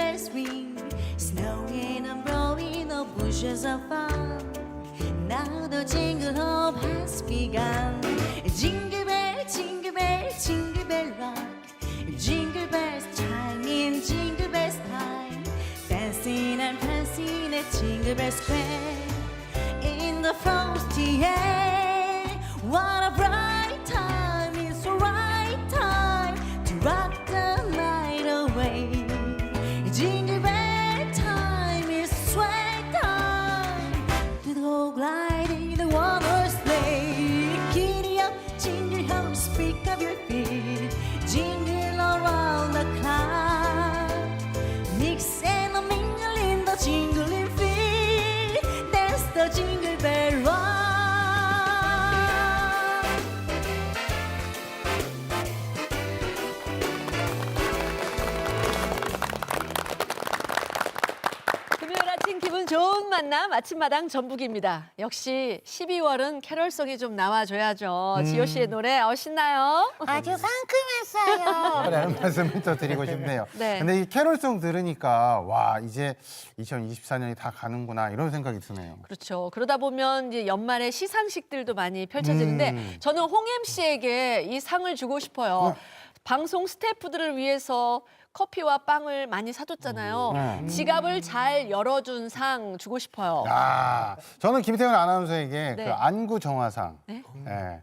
bells ring, snowing and blowing the bushes of fun. Now the jingle hop has begun. Jingle bell, jingle bell, jingle bell rock. Jingle bells chiming, jingle bells time. Dancing and prancing at Jingle Bell Square. In the frosty air, what a bright time! It's the right time to rock the night away. Jingle bell time is swag time to go gliding in the water sleigh. Giddy up, jingle horse, pick up your feet, jingle around the clock. Mix and a mingle in the jingling feet. That's the jingle bell rock. 금요일 아침 기분 좋은 만남 아침마당 전북입니다. 역시 12월은 캐럴송이 좀 나와줘야죠. 지효 씨의 노래 신나요? 아주 상큼했어요. 라는 말씀을 또 드리고 싶네요. 네. 근데 이 캐롤송 들으니까 와 이제 2024년이 다 가는구나 이런 생각이 드네요. 그렇죠. 그러다 보면 이제 연말에 시상식들도 많이 펼쳐지는데 저는 홍 MC에게 이 상을 주고 싶어요. 방송 스태프들을 위해서 커피와 빵을 많이 사줬잖아요. 지갑을 잘 열어준 상 주고 싶어요. 야, 저는 김태훈 아나운서에게 네. 그 안구 정화상. 네? 예.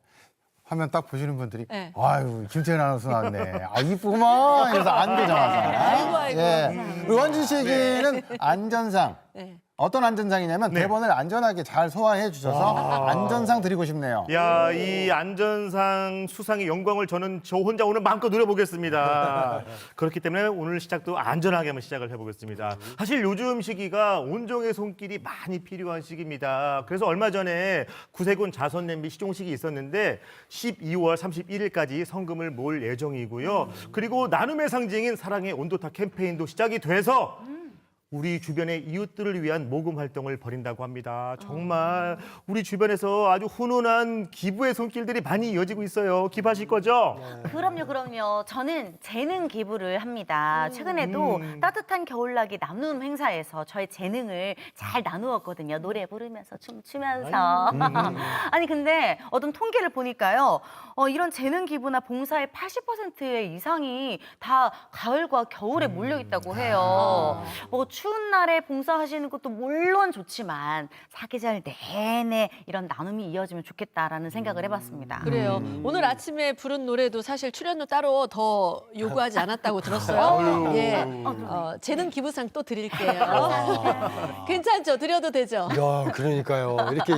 화면 딱 보시는 분들이 네. 아유 김태훈 아나운서 나왔네. 아 이쁘구만. 이래서 안구 정화상. 아이고, 아이고. 예. 그리고 원준 씨에게는 안전상. 네. 어떤 안전상이냐면 대본을 안전하게 잘 소화해 주셔서 안전상 드리고 싶네요. 야, 이 안전상 수상의 영광을 저는 저 혼자 오늘 마음껏 누려보겠습니다. 그렇기 때문에 오늘 시작도 안전하게 한번 시작을 해보겠습니다. 사실 요즘 시기가 온종의 손길이 많이 필요한 시기입니다. 그래서 얼마 전에 구세군 자선 냄비 시종식이 있었는데 12월 31일까지 성금을 모을 예정이고요. 그리고 나눔의 상징인 사랑의 온도타 캠페인도 시작이 돼서 우리 주변의 이웃들을 위한 모금 활동을 벌인다고 합니다. 정말 우리 주변에서 아주 훈훈한 기부의 손길들이 많이 이어지고 있어요. 기부하실 거죠? 그럼요, 그럼요. 저는 재능 기부를 합니다. 최근에도 따뜻한 겨울나기 나눔 행사에서 저의 재능을 잘 나누었거든요. 노래 부르면서 춤추면서. 아니 근데 어떤 통계를 보니까요. 이런 재능 기부나 봉사의 80%의 이상이 다 가을과 겨울에 몰려 있다고 해요. 뭐 추운 날에 봉사하시는 것도 물론 좋지만 사계절 내내 이런 나눔이 이어지면 좋겠다라는 생각을 해봤습니다. 그래요. 오늘 아침에 부른 노래도 사실 출연료 따로 더 요구하지 않았다고 들었어요. 예, 재능 기부상 또 드릴게요. 괜찮죠? 드려도 되죠? 야, 그러니까요. 이렇게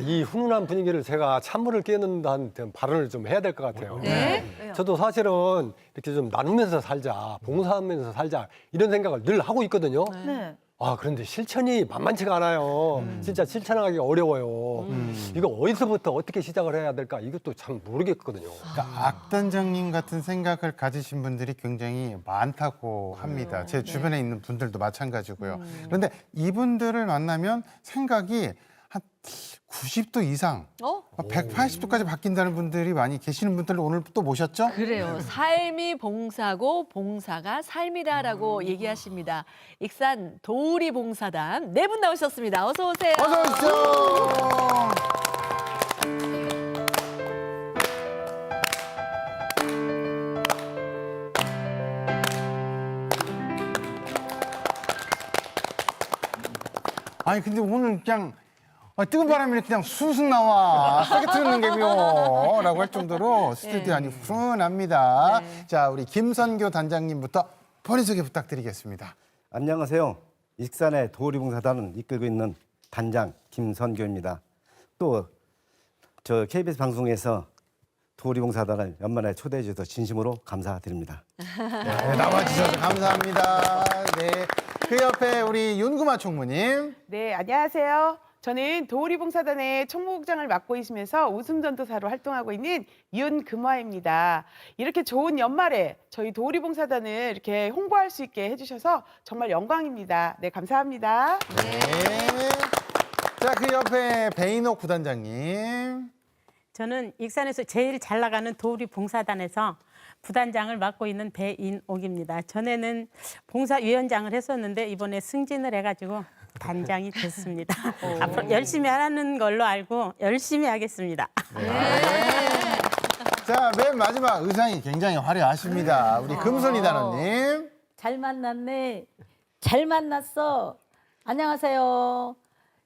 이 훈훈한 분위기를 제가 찬물을 끼얹는다는 발언을 좀 해야 될 것 같아요. 네. 저도 사실은 이렇게 좀 나누면서 살자, 봉사하면서 살자 이런 생각을 늘 하고 있거든요. 네. 그런데 실천이 만만치가 않아요. 진짜 실천하기 어려워요. 이거 어디서부터 어떻게 시작을 해야 될까 이것도 참 모르겠거든요. 그러니까 악단장님 같은 생각을 가지신 분들이 굉장히 많다고 합니다. 제 주변에 있는 분들도 마찬가지고요. 그런데 이분들을 만나면 생각이 한 90도 이상, 180도까지 바뀐다는 분들이 많이 계시는 분들을 오늘 또 모셨죠? 그래요. 삶이 봉사고 봉사가 삶이다라고 얘기하십니다. 익산 도우리 봉사단 네 분 나오셨습니다. 어서 오세요. 어서 오십시오. 아니 근데 오늘 그냥 뜨거운 바람이 그냥 숭숭 나와 세게 트는 게묘라고 할 정도로 스튜디오 안이 훈훈합니다. 자 우리 김선교 단장님부터 본인 소개 부탁드리겠습니다. 안녕하세요. 익산의 도우리봉사단을 이끌고 있는 단장 김선교입니다. 또 저 KBS 방송에서 도우리봉사단을 연말에 초대해 주셔서 진심으로 감사드립니다. 네, 나와주셔서 감사합니다. 네, 그 옆에 우리 윤구마 총무님. 네, 안녕하세요. 저는 도우리봉사단의 총무국장을 맡고 있으면서 웃음전도사로 활동하고 있는 윤금화입니다. 이렇게 좋은 연말에 저희 도우리봉사단을 이렇게 홍보할 수 있게 해주셔서 정말 영광입니다. 네, 감사합니다. 네. 자, 그 옆에 배인옥 부단장님. 저는 익산에서 제일 잘 나가는 도우리 봉사단에서 부단장을 맡고 있는 배인옥입니다. 전에는 봉사위원장을 했었는데 이번에 승진을 해가지고 단장이 됐습니다. 앞으로 열심히 하는 걸로 알고 열심히 하겠습니다. 자, 맨 마지막 의상이 굉장히 화려하십니다. 우리 금손이 단원님. 잘 만났네. 잘 만났어. 안녕하세요.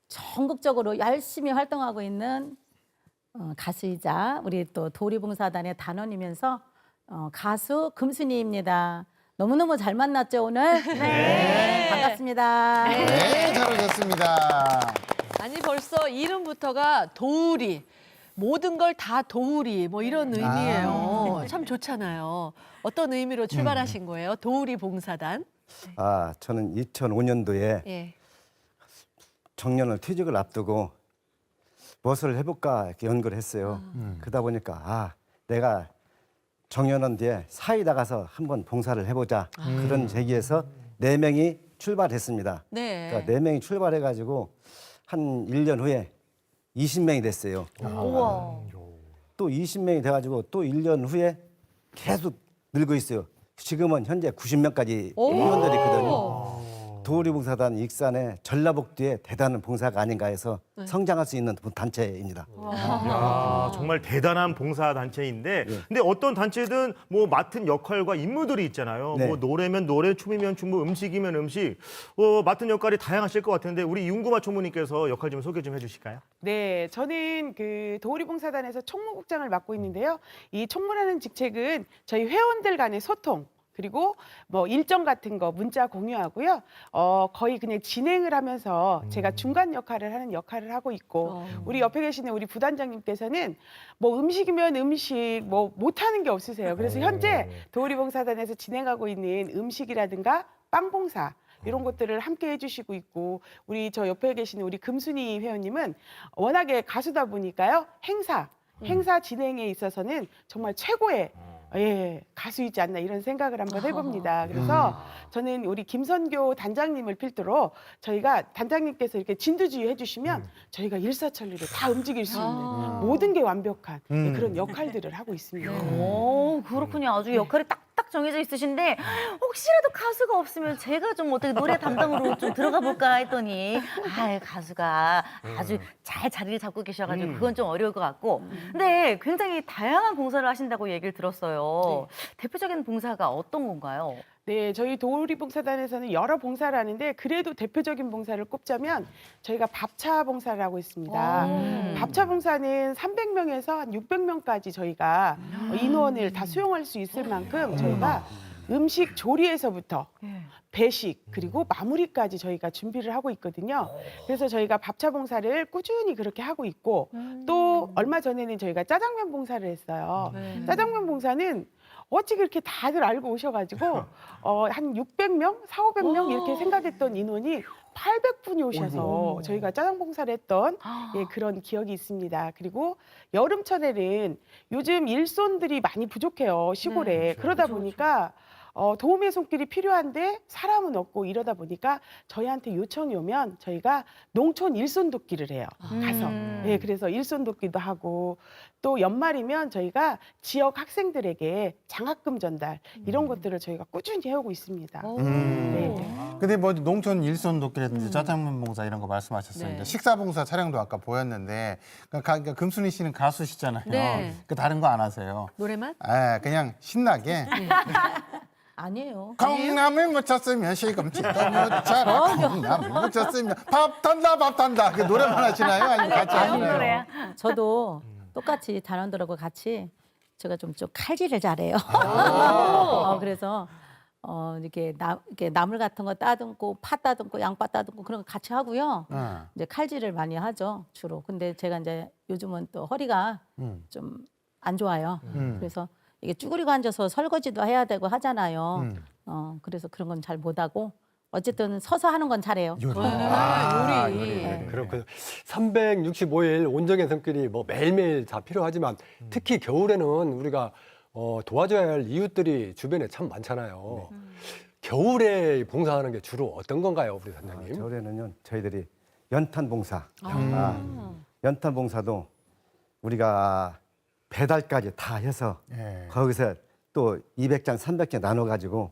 전국적으로 열심히 활동하고 있는 가수이자 우리 또 도리봉사단의 단원이면서 가수 금순이입니다. 너무너무 잘 만났죠, 오늘? 네. 반갑습니다. 네, 잘 오셨습니다. 아니 벌써 이름부터가 도우리. 모든 걸 다 도우리 뭐 이런 의미예요. 참 좋잖아요. 어떤 의미로 출발하신 거예요? 도우리 봉사단. 아, 저는 2005년도에 예. 정년을 퇴직을 앞두고 무엇을 해볼까 이렇게 연구를 했어요. 그러다 보니까 내가 정년한 뒤에 사회 나가서 한번 봉사를 해보자. 그런 제기에서 4명이 출발했습니다. 네. 그러니까 4명이 출발해가지고 한 1년 후에 20명이 됐어요. 우와. 또 20명이 돼가지고 또 1년 후에 계속 늘고 있어요. 지금은 현재 90명까지 회원들이 있거든요. 도우리봉사단 익산의 전라북도의 대단한 봉사가 아닌가 해서 성장할 수 있는 단체입니다. 야, 정말 대단한 봉사 단체인데, 근데 어떤 단체든 뭐 맡은 역할과 임무들이 있잖아요. 네. 뭐 노래면 노래, 춤이면 춤, 뭐 음식이면 음식, 맡은 역할이 다양하실 것 같은데 우리 윤구마 총무님께서 역할 좀 소개 좀 해주실까요? 네, 저는 그 도우리봉사단에서 총무국장을 맡고 있는데요. 이 총무라는 직책은 저희 회원들 간의 소통, 그리고 뭐 일정 같은 거 문자 공유하고요. 거의 그냥 진행을 하면서 제가 중간 역할을 하고 있고, 우리 옆에 계시는 우리 부단장님께서는 뭐 음식이면 음식 뭐 못하는 게 없으세요. 그래서 현재 도우리봉사단에서 진행하고 있는 음식이라든가 빵봉사 이런 것들을 함께 해주시고 있고, 우리 저 옆에 계시는 우리 금순이 회원님은 워낙에 가수다 보니까요. 행사 진행에 있어서는 정말 최고의 가수이지 않나 이런 생각을 한번 해봅니다. 그래서 저는 우리 김선교 단장님을 필두로 저희가 단장님께서 이렇게 진두지휘 해주시면 저희가 일사천리로 다 움직일 수 있는 모든 게 완벽한 그런 역할들을 하고 있습니다. 오, 그렇군요. 아주 역할이 딱딱 정해져 있으신데 혹시라도 가수가 없으면 제가 좀 어떻게 노래 담당으로 좀 들어가 볼까 했더니 가수가 아주 잘 자리를 잡고 계셔가지고 그건 좀 어려울 것 같고, 근데 굉장히 다양한 봉사를 하신다고 얘기를 들었어요. 대표적인 봉사가 어떤 건가요? 네, 저희 도우리봉사단에서는 여러 봉사를 하는데 그래도 대표적인 봉사를 꼽자면 저희가 밥차 봉사를 하고 있습니다. 밥차 봉사는 300명에서 한 600명까지 저희가 인원을 다 수용할 수 있을 만큼 저희가 음식 조리에서부터 배식 그리고 마무리까지 저희가 준비를 하고 있거든요. 그래서 저희가 밥차 봉사를 꾸준히 그렇게 하고 있고, 또 얼마 전에는 저희가 짜장면 봉사를 했어요. 짜장면 봉사는 어찌 그렇게 다들 알고 오셔가지고 한 600명, 400~500명 이렇게 생각했던 인원이 800분이 오셔서 저희가 짜장 봉사를 했던 그런 기억이 있습니다. 그리고 여름철에는 요즘 일손들이 많이 부족해요, 시골에. 그러다 보니까 도움의 손길이 필요한데 사람은 없고 이러다 보니까 저희한테 요청이 오면 저희가 농촌 일손 돕기를 해요. 가서. 그래서 일손 돕기도 하고, 또 연말이면 저희가 지역 학생들에게 장학금 전달 이런 것들을 저희가 꾸준히 해오고 있습니다. 근데 뭐 농촌 일손 돕기라든지 짜장면 봉사 이런 거 말씀하셨었는데 네. 식사 봉사 촬영도 아까 보였는데, 그러니까 금순이 씨는 가수시잖아요. 네. 그 다른 거 안 하세요? 노래만? 그냥 신나게 아니에요. 콩나물 묻혔으면 시금치도 묻혀라. 콩나물 묻혔으면 밥 탄다. 그 노래만 하시나요? 아니면 같이 하시나요? 저도 똑같이 단원들하고 같이 제가 좀 칼질을 잘해요. 그래서 이렇게 나물 같은 거 따듬고 파 따듬고 양파 따듬고 그런 거 같이 하고요. 이제 칼질을 많이 하죠, 주로. 근데 제가 이제 요즘은 또 허리가 좀 안 좋아요. 그래서 이게 쭈그리고 앉아서 설거지도 해야 되고 하잖아요. 그래서 그런 건 잘 못하고 어쨌든 서서 하는 건 잘해요. 요리. 그렇군요. 365일 온정의 손길이 뭐 매일매일 다 필요하지만 특히 겨울에는 우리가 도와줘야 할 이웃들이 주변에 참 많잖아요. 겨울에 봉사하는 게 주로 어떤 건가요, 우리 단장님? 겨울에는요, 저희들이 연탄 봉사. 연탄 봉사도 우리가 배달까지 다 해서 거기서 또 200장, 300장 나눠가지고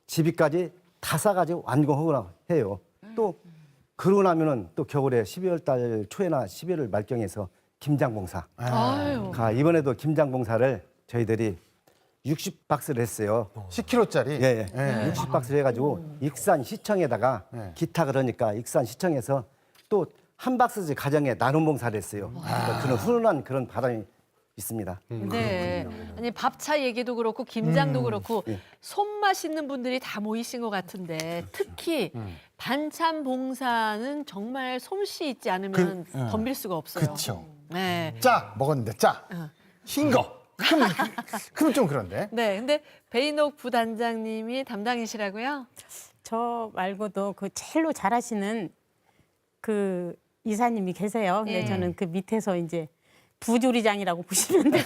집이까지 다 싸가지고 완공하거나 해요. 또 그러고 나면은 또 겨울에 12월 달 초에나 11월 말경에서 김장봉사. 아유. 이번에도 김장봉사를 저희들이 60박스를 했어요. 10kg짜리. 예, 예. 예. 60박스를 해가지고 익산시청에다가 네. 기타 그러니까 익산시청에서 또 한 박스씩 가정에 나눔 봉사를 했어요. 그러니까 그런 훈훈한 그런 바람이 있습니다. 네. 아니 밥차 얘기도 그렇고 김장도 그렇고 예. 손맛 있는 분들이 다 모이신 것 같은데 특히 반찬 봉사는 정말 솜씨 있지 않으면 그, 예. 덤빌 수가 없어요. 그쵸. 네. 짜 먹었는데 짜. 흰 거. 그러면 좀 그런데. 네. 근데 베인옥 부단장님이 담당이시라고요? 저 말고도 그 첼로 잘하시는 그 이사님이 계세요. 근데 예. 저는 그 밑에서 이제 부조리장이라고 보시면 돼요.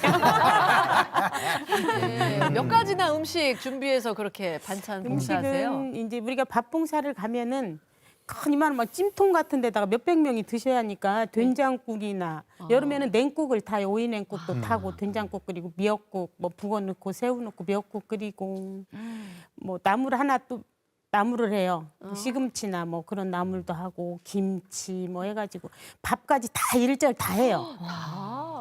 네. 몇 가지나 음식 준비해서 그렇게 반찬 봉사하세요? 음식은 이제 우리가 밥 봉사를 가면은 큰 이만한 막 찜통 같은 데다가 몇백 명이 드셔야 하니까 된장국이나 여름에는 냉국을 타요. 오이 냉국도 타고 된장국 끓이고 미역국 뭐 북어 넣고 새우 넣고 미역국 끓이고 뭐 나물 하나 또 나물을 해요. 시금치나 뭐 그런 나물도 하고 김치 뭐 해가지고 밥까지 다 일절 다 해요.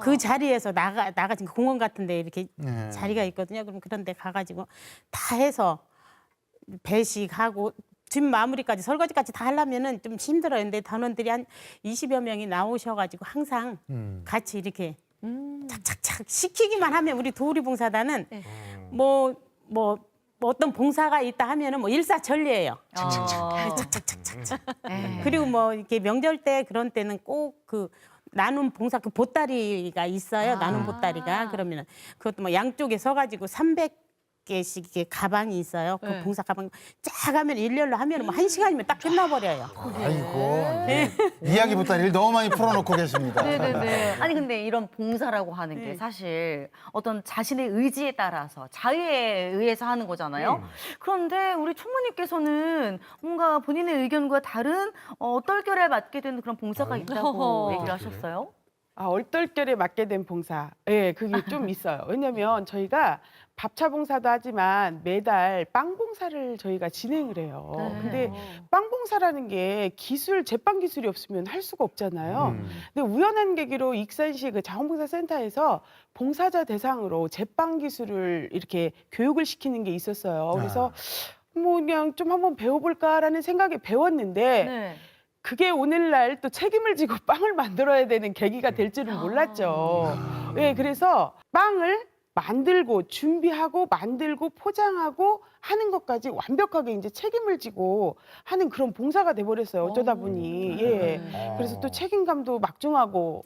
그 자리에서 나가진 공원 같은데 이렇게 네. 자리가 있거든요. 그럼 그런 데 가가지고 다 해서 배식하고 뒷 마무리까지 설거지까지 다 하려면은 좀 힘들어요. 근데 단원들이 한 20여 명이 나오셔가지고 항상 같이 이렇게 착착착 시키기만 하면 우리 도우리봉사단은 뭐 어떤 봉사가 있다 하면은 뭐 일사천리예요. 착착착착. 그리고 뭐 이렇게 명절 때 그런 때는 꼭 그 나눔 봉사 그 보따리가 있어요. 나눔 보따리가 그러면은 그것도 뭐 양쪽에 서가지고 300개씩 이렇게 가방이 있어요. 그 네. 봉사 가방 쫙 하면 일렬로 하면 뭐 1시간이면 딱 끝나버려요. 아이고. 네. 이야기 보따리를 너무 많이 풀어놓고 계십니다. 네네네. 아니 근데 이런 봉사라고 하는 게 사실 어떤 자신의 의지에 따라서 자유에 의해서 하는 거잖아요. 그런데 우리 총무님께서는 뭔가 본인의 의견과 다른 얼떨결에 맡게 되는 그런 봉사가 있다고 얘기를 하셨어요. 얼떨결에 맡게 된 봉사. 예, 그게 좀 있어요. 왜냐면 저희가 밥차 봉사도 하지만 매달 빵 봉사를 저희가 진행을 해요. 근데 빵 봉사라는 게 제빵 기술이 없으면 할 수가 없잖아요. 근데 우연한 계기로 익산시 그 자원봉사센터에서 봉사자 대상으로 제빵 기술을 이렇게 교육을 시키는 게 있었어요. 그래서 뭐 그냥 좀 한번 배워볼까라는 생각에 배웠는데 네. 그게 오늘날 또 책임을 지고 빵을 만들어야 되는 계기가 될 줄은 몰랐죠. 네, 그래서 빵을 만들고 준비하고 만들고 포장하고 하는 것까지 완벽하게 이제 책임을 지고 하는 그런 봉사가 돼버렸어요. 어쩌다 보니. 예. 그래서 또 책임감도 막중하고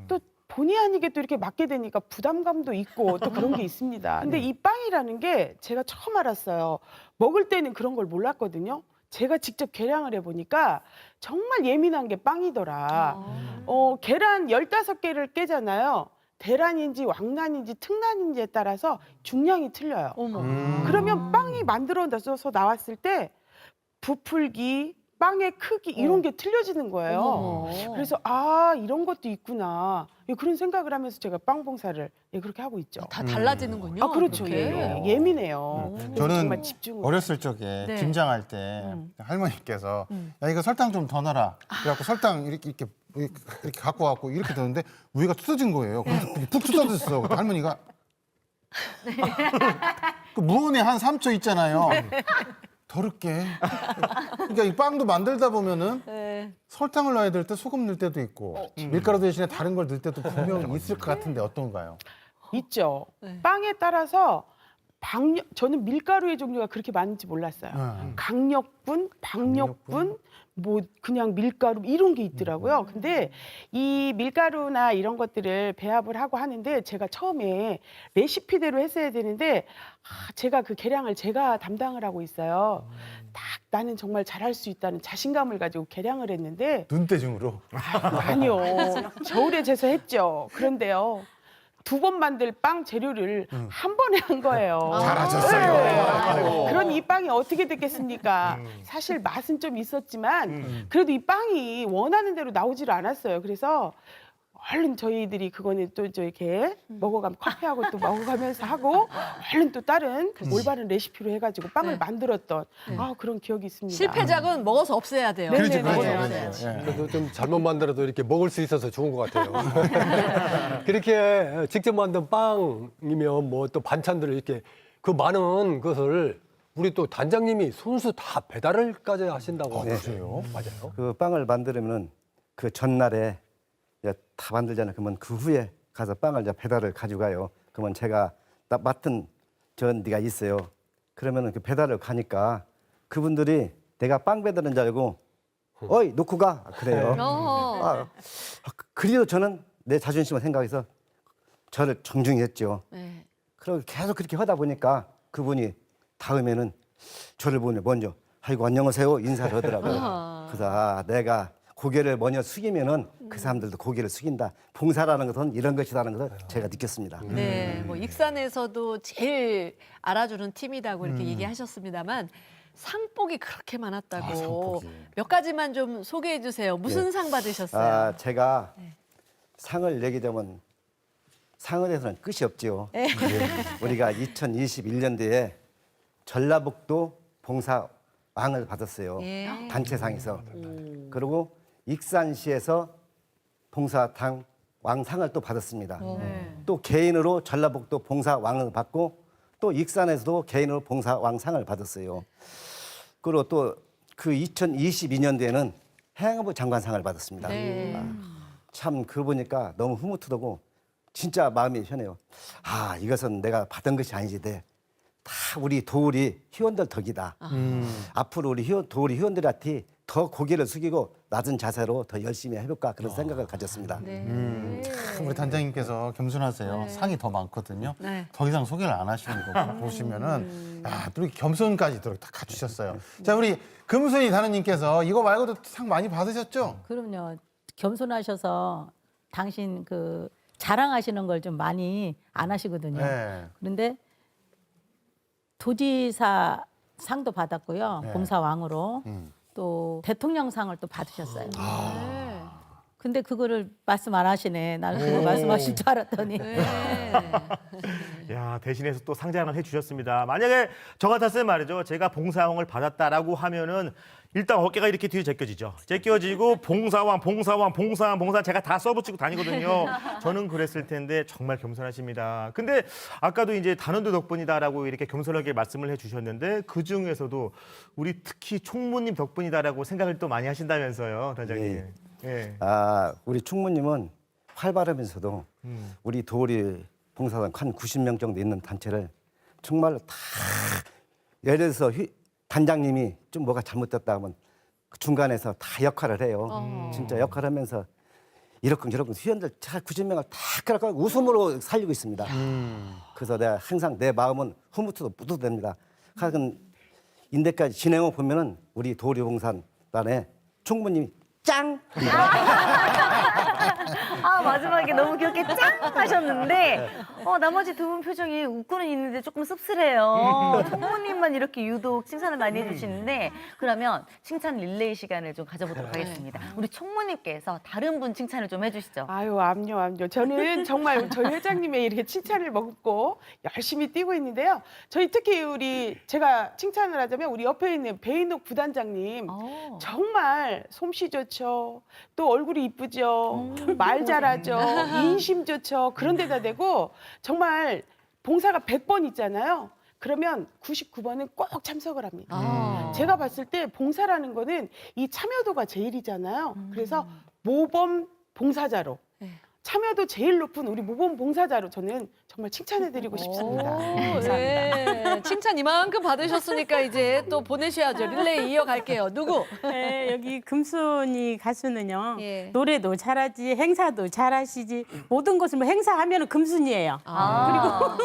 또 본의 아니게 또 이렇게 맡게 되니까 부담감도 있고 또 그런 게 있습니다. 근데 이 빵이라는 게 제가 처음 알았어요. 먹을 때는 그런 걸 몰랐거든요. 제가 직접 계량을 해보니까 정말 예민한 게 빵이더라. 계란 15개를 깨잖아요. 대란인지 왕란인지 특란인지에 따라서 중량이 틀려요. 그러면 빵이 만들어져서 나왔을 때 부풀기, 빵의 크기 이런 게 틀려지는 거예요. 그래서 이런 것도 있구나. 그런 생각을 하면서 제가 빵 봉사를 그렇게 하고 있죠. 다 달라지는군요. 그렇죠. 그렇게. 예민해요. 그래서 저는 정말 집중을. 어렸을 적에 네. 김장할 때 할머니께서 야 이거 설탕 좀 더 넣어라. 그래갖고 설탕 이렇게 갖고 와갖고 이렇게 넣는데 위가 뜯어진 거예요. 그래서 푹 뜯어졌어. 할머니가 그 무언에 한 3초 있잖아요. 더럽게. 그러니까 이 빵도 만들다 보면은 설탕을 넣어야 될 때 소금 넣을 때도 있고 밀가루 대신에 다른 걸 넣을 때도 분명 있을 것 같은데 어떤가요? 있죠. 빵에 따라서 저는 밀가루의 종류가 그렇게 많은지 몰랐어요. 강력분, 박력분, 뭐 그냥 밀가루 이런 게 있더라고요. 근데 이 밀가루나 이런 것들을 배합을 하고 하는데 제가 처음에 레시피대로 했어야 되는데 제가 그 계량을 제가 담당을 하고 있어요. 딱 나는 정말 잘할 수 있다는 자신감을 가지고 계량을 했는데 눈대중으로. 아니요. 겨울에 재서 했죠. 그런데요. 2번 만들 빵 재료를 한 번에 한 거예요. 잘하셨어요. 그런 이 빵이 어떻게 됐겠습니까? 사실 맛은 좀 있었지만 그래도 이 빵이 원하는 대로 나오지를 않았어요. 그래서 얼른 저희들이 그거는 또 이렇게 먹어가면 커피하고 또 먹어가면서 하고 얼른 또 다른 올바른 레시피로 해가지고 빵을 만들었던 그런 기억이 있습니다. 실패작은 먹어서 없애야 돼요. 그렇지, 네네네. 그렇죠, 네. 그렇죠. 예. 그래도 좀 잘못 만들어도 이렇게 먹을 수 있어서 좋은 것 같아요. 그렇게 직접 만든 빵이면 뭐 또 반찬들을 이렇게 그 많은 것을 우리 또 단장님이 손수 다 배달을까지 하신다고 네. 하세요. 맞아요. 그 빵을 만들면 그 전날에 이제 다 만들잖아요. 그러면 그 후에 가서 빵을 이제 배달을 가져가요. 그러면 제가 맡은 전디가 있어요. 그러면은 그 배달을 가니까 그분들이 내가 빵 배달인 줄 알고 어이 놓고 가 그래요. 그래도 저는 내 자존심을 생각해서 저를 정중히 했죠. 네. 그리고 계속 그렇게 하다 보니까 그분이 다음에는 저를 보니 먼저 아이고 안녕하세요 인사를 하더라고요. 그래서 내가 고개를 먼저 숙이면은 그 사람들도 고개를 숙인다. 봉사라는 것은 이런 것이라는 것을 제가 느꼈습니다. 네, 뭐 익산에서도 제일 알아주는 팀이라고 이렇게 얘기하셨습니다만 상복이 그렇게 많았다고 상복이. 몇 가지만 좀 소개해 주세요. 무슨 상 받으셨어요? 제가 상을 내게 되면 상에 대해서는 끝이 없지요. 우리가 2021년도에 전라북도 봉사왕을 받았어요. 예. 단체상에서. 그리고 익산시에서 봉사당 왕상을 또 받았습니다. 또 개인으로 전라북도 봉사왕을 받고 또 익산에서도 개인으로 봉사왕상을 받았어요. 그리고 또 그 2022년도에는 해양부 장관상을 받았습니다. 네. 참 그러고 보니까 너무 흐뭇하고 진짜 마음이 편해요. 이것은 내가 받은 것이 아니지. 다 우리 도우리 회원들 덕이다. 앞으로 우리 도우리 회원들한테 더 고개를 숙이고 낮은 자세로 더 열심히 해볼까 그런 생각을 가졌습니다. 참 우리 단장님께서 겸손하세요. 상이 더 많거든요. 네. 더 이상 소개를 안 하시는 거 보시면은 또 이렇게 겸손까지 다 갖추셨어요. 자, 우리 금순이 단원님께서 이거 말고도 상 많이 받으셨죠? 그럼요. 겸손하셔서 당신 그 자랑하시는 걸 좀 많이 안 하시거든요. 네. 그런데 도지사 상도 받았고요. 네. 봉사왕으로 또 대통령상을 또 받으셨어요. 근데 그거를 말씀 안 하시네. 나는 그거 말씀하실 줄 알았더니. 야, 대신해서 또 상장을 해주셨습니다. 만약에 저 같았으면 말이죠. 제가 봉사왕을 받았다라고 하면은 일단 어깨가 이렇게 뒤에 제껴지죠. 제껴지고 봉사왕 제가 다 써붙이고 다니거든요. 저는 그랬을 텐데 정말 겸손하십니다. 근데 아까도 이제 단원들 덕분이다라고 이렇게 겸손하게 말씀을 해주셨는데 그 중에서도 우리 특히 총무님 덕분이다라고 생각을 또 많이 하신다면서요, 단장님. 예. 우리 충무님은 활발하면서도 우리 도우리 봉사단 한 90명 정도 있는 단체를 정말 다 예를 들어서 단장님이 좀 뭐가 잘못됐다 하면 그 중간에서 다 역할을 해요. 진짜 역할을 하면서 이렇군 저렇군 회원들 다 90명을 다 그렇게 웃음으로 살리고 있습니다. 그래서 내가 항상 내 마음은 흐뭇하고 뿌듯합니다. 하여간 인대까지 진행을 보면은 우리 도우리 봉사단의 총무님이 짱! 마지막에 너무 귀엽게 짱 하셨는데 나머지 두 분 표정이 웃고는 있는데 조금 씁쓸해요. 총무님만 이렇게 유독 칭찬을 많이 해주시는데 그러면 칭찬 릴레이 시간을 좀 가져보도록 하겠습니다. 우리 총무님께서 다른 분 칭찬을 좀 해주시죠. 암요. 저는 정말 저희 회장님의 이렇게 칭찬을 먹고 열심히 뛰고 있는데요. 저희 특히 제가 칭찬을 하자면 우리 옆에 있는 배인옥 부단장님 정말 솜씨 좋죠. 또 얼굴이 이쁘죠. 말 잘하죠. 인심 좋죠. 그런 데다 대고 정말 봉사가 100번 있잖아요. 그러면 99번은 꼭 참석을 합니다. 제가 봤을 때 봉사라는 거는 이 참여도가 제일이잖아요. 그래서 모범 봉사자로 참여도 제일 높은 우리 모범 봉사자로 저는 정말 칭찬해드리고 싶습니다. 네. 칭찬 이만큼 받으셨으니까 이제 또 보내셔야죠. 릴레이 이어갈게요. 누구? 네, 여기 금순이 가수는요. 예. 노래도 잘하지, 행사도 잘하시지. 모든 것을 뭐 행사하면은 금순이에요. 그리고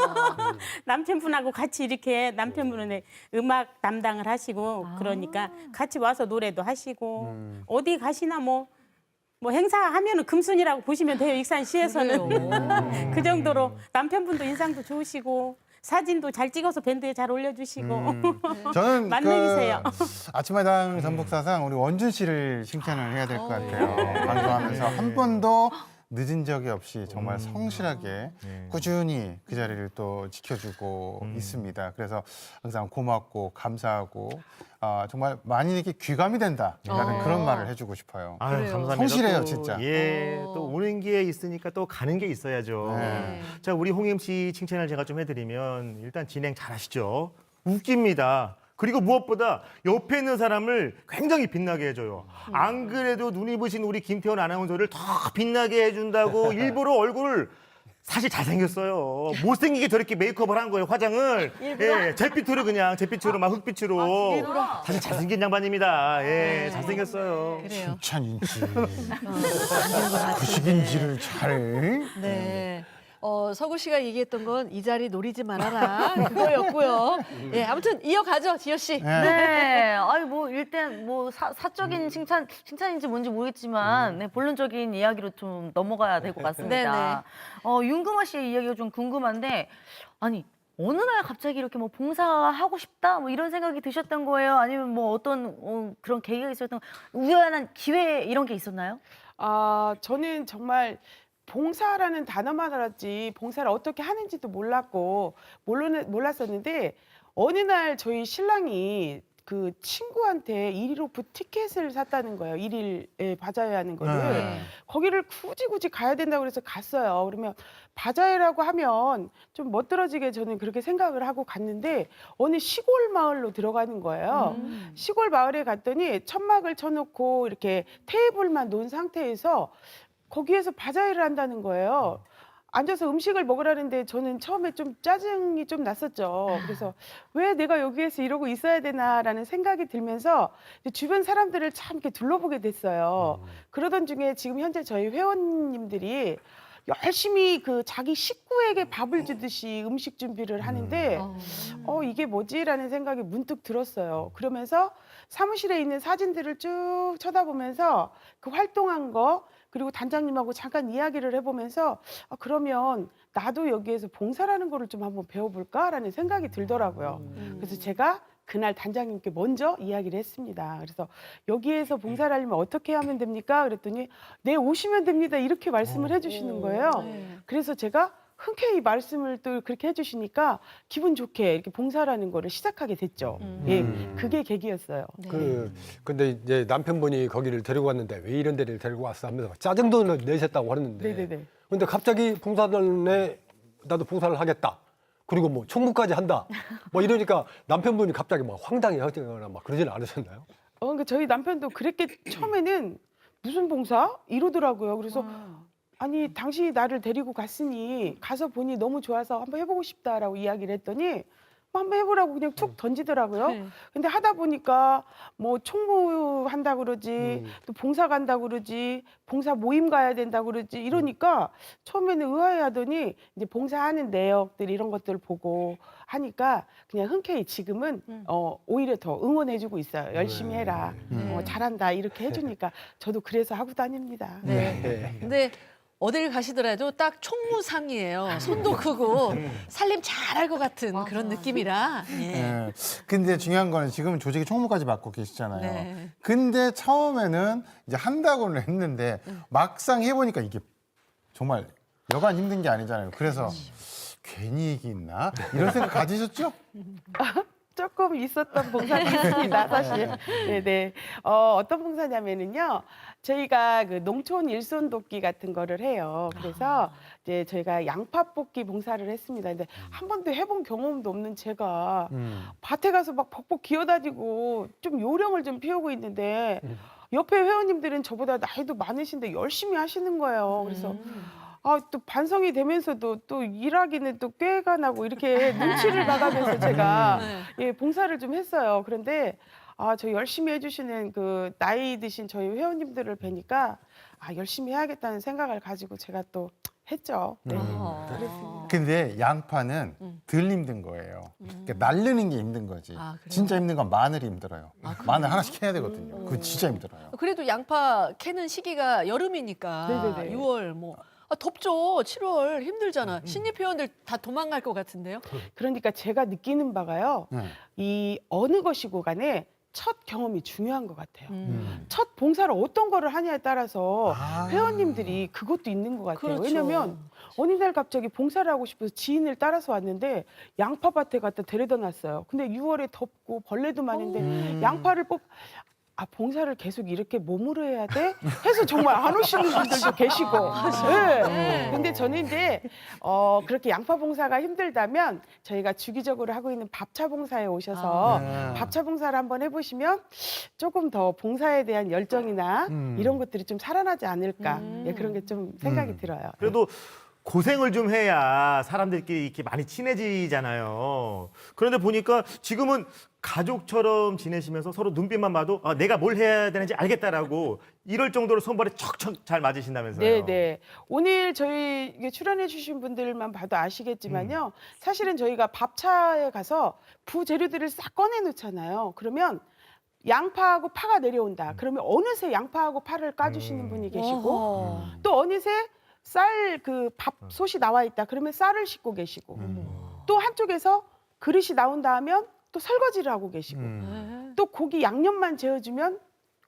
남편분하고 같이 이렇게 남편분은 음악 담당을 하시고 그러니까 같이 와서 노래도 하시고 어디 가시나 뭐 행사하면은 금순이라고 보시면 돼요. 익산시에서는. 그 정도로 남편분도 인상도 좋으시고 사진도 잘 찍어서 밴드에 잘 올려주시고 저는 만능이세요. 아침마당 전북사상 우리 원준 씨를 칭찬을 해야 될 것 같아요. 방송하면서 한 번도 늦은 적이 없이 정말 성실하게 네. 꾸준히 그 자리를 또 지켜주고 있습니다. 그래서 항상 고맙고 감사하고 정말 많이에게 귀감이 된다라는 그런 말을 해주고 싶어요. 아유, 그래요. 감사합니다. 성실해요, 또, 진짜. 예, 어. 또 오는 게 있으니까 또 가는 게 있어야죠. 네. 자, 우리 홍 MC 칭찬을 제가 좀 해드리면 일단 진행 잘하시죠. 웃깁니다. 그리고 무엇보다 옆에 있는 사람을 굉장히 빛나게 해줘요. 안 그래도 눈이 부신 우리 김태원 아나운서를 더 빛나게 해준다고 일부러 얼굴을 사실 잘생겼어요. 못생기게 저렇게 메이크업을 한 거예요, 화장을. 예, 잿빛으로 그냥, 잿빛으로 막 흑빛으로. 사실 잘생긴 양반입니다. 예, 잘생겼어요. 그래요. 칭찬인지 구식인지를 잘. 네. 서구 씨가 얘기했던 건 이 자리 노리지 말아라 그거였고요. 예, 아무튼 이어가죠, 지효 씨. 네. 아니 뭐 일단 뭐 사적인 칭찬인지 뭔지 모르겠지만 네, 본론적인 이야기로 좀 넘어가야 될 것 같습니다. 윤금아 씨의 이야기가 좀 궁금한데 아니 어느 날 갑자기 이렇게 뭐 봉사하고 싶다 뭐 이런 생각이 드셨던 거예요? 아니면 뭐 어떤 그런 계기가 있었던 우연한 기회 이런 게 있었나요? 저는 정말 봉사라는 단어만 알았지 봉사를 어떻게 하는지도 몰랐고 몰랐었는데 어느 날 저희 신랑이 그 친구한테 1일 오프 티켓을 샀다는 거예요. 1일에 바자회 하는 거를. 네. 거기를 굳이 가야 된다고 그래서 갔어요. 그러면 바자회라고 하면 좀 멋들어지게 저는 그렇게 생각을 하고 갔는데 어느 시골 마을로 들어가는 거예요. 시골 마을에 갔더니 천막을 쳐놓고 이렇게 테이블만 놓은 상태에서 거기에서 바자회를 한다는 거예요. 앉아서 음식을 먹으라는데 저는 처음에 좀 짜증이 좀 났었죠. 그래서 왜 내가 여기에서 이러고 있어야 되나라는 생각이 들면서 이제 주변 사람들을 참 이렇게 둘러보게 됐어요. 그러던 중에 지금 현재 저희 회원님들이 열심히 그 자기 식구에게 밥을 주듯이 음식 준비를 하는데 이게 뭐지라는 생각이 문득 들었어요. 그러면서 사무실에 있는 사진들을 쭉 쳐다보면서 그 활동한 거 그리고 단장님하고 잠깐 이야기를 해보면서 그러면 나도 여기에서 봉사라는 거를 좀 한번 배워볼까라는 생각이 들더라고요. 그래서 제가 그날 단장님께 먼저 이야기를 했습니다. 그래서 여기에서 봉사를 하려면 어떻게 하면 됩니까? 그랬더니 네, 오시면 됩니다. 이렇게 말씀을 해주시는 거예요. 그래서 제가 흔쾌히 말씀을 또 그렇게 해주시니까 기분 좋게 이렇게 봉사라는 거를 시작하게 됐죠. 예, 그게 계기였어요. 근데 이제 남편분이 거기를 데리고 왔는데 왜 이런 데를 데리고 왔어 하면서 짜증도 내셨다고 하는데. 네네네. 근데 갑자기 봉사단에 나도 봉사를 하겠다. 그리고 뭐 총무까지 한다. 뭐 이러니까 남편분이 갑자기 막 황당해 하거나 막 그러지는 않으셨나요? 그러니까 저희 남편도 그랬게 처음에는 무슨 봉사? 이러더라고요. 그래서 아니 당신이 나를 데리고 갔으니 가서 보니 너무 좋아서 한번 해보고 싶다라고 이야기를 했더니 한번 해보라고 그냥 툭 던지더라고요. 네. 근데 하다 보니까 뭐 총무 한다 그러지 또 봉사 간다 그러지 봉사 모임 가야 된다 그러지 이러니까 처음에는 의아해하더니 이제 봉사하는 내역들 이런 것들을 보고 하니까 그냥 흔쾌히 지금은 오히려 더 응원해주고 있어요. 열심히 해라, 잘한다 이렇게 해주니까 저도 그래서 하고 다닙니다. 네. 근데 어딜 가시더라도 딱 총무상이에요. 손도 크고 살림 잘할 것 같은 그런 느낌이라. 예. 네. 근데 중요한 거는 지금은 조직의 총무까지 맡고 계시잖아요. 네. 근데 처음에는 이제 한다고는 했는데 막상 해보니까 이게 정말 여간 힘든 게 아니잖아요. 그래서 괜히 이기 있나? 이런 생각 가지셨죠? 조금 있었던 봉사도 있습니다, 사실. 네네. 어떤 봉사냐면은요, 저희가 그 농촌 일손 돕기 같은 거를 해요. 그래서 이제 저희가 양파 뽑기 봉사를 했습니다. 근데 한 번도 해본 경험도 없는 제가 밭에 가서 막 벅벅 기어다니고 좀 요령을 좀 피우고 있는데 옆에 회원님들은 저보다 나이도 많으신데 열심히 하시는 거예요. 그래서 또 반성이 되면서도 또 일하기는 또 꾀가 나고 이렇게 눈치를 봐가면서 제가 예, 봉사를 좀 했어요. 그런데 저 열심히 해주시는 그 나이 드신 저희 회원님들을 뵈니까 열심히 해야겠다는 생각을 가지고 제가 또 했죠. 네. 그랬습니다. 근데 양파는 덜 힘든 거예요. 그러니까 날르는 게 힘든 거지. 그래요? 진짜 힘든 건 마늘이 힘들어요. 마늘 하나씩 해야 되거든요. 그거 진짜 힘들어요. 그래도 양파 캐는 시기가 여름이니까 네네네. 6월 뭐 덥죠. 7월 힘들잖아. 신입 회원들 다 도망갈 것 같은데요. 그러니까 제가 느끼는 바가요. 이 어느 것이고 간에 첫 경험이 중요한 것 같아요. 첫 봉사를 어떤 거를 하냐에 따라서 회원님들이 그것도 있는 것 같아요. 그렇죠. 왜냐면 어느 날 갑자기 봉사를 하고 싶어서 지인을 따라서 왔는데 양파밭에 갖다 데려다 놨어요. 근데 6월에 덥고 벌레도 많은데 양파를 봉사를 계속 이렇게 몸으로 해야 돼? 해서 정말 안 오시는 분들도 계시고. 네. 근데 저는 이제 그렇게 양파 봉사가 힘들다면 저희가 주기적으로 하고 있는 밥차 봉사에 오셔서 밥차 봉사를 한번 해보시면 조금 더 봉사에 대한 열정이나 이런 것들이 좀 살아나지 않을까. 예, 그런 게 좀 생각이 들어요. 그래도 고생을 좀 해야 사람들끼리 이렇게 많이 친해지잖아요. 그런데 보니까 지금은 가족처럼 지내시면서 서로 눈빛만 봐도 내가 뭘 해야 되는지 알겠다라고 이럴 정도로 손발이 척척 잘 맞으신다면서요. 네. 오늘 저희 출연해 주신 분들만 봐도 아시겠지만요. 사실은 저희가 밥차에 가서 부재료들을 싹 꺼내 놓잖아요. 그러면 양파하고 파가 내려온다. 그러면 어느새 양파하고 파를 까주시는 분이 계시고 어허. 또 어느새 쌀 그 밥솥이 나와 있다. 그러면 쌀을 씻고 계시고 또 한쪽에서 그릇이 나온다 하면 또 설거지를 하고 계시고 또 고기 양념만 재워주면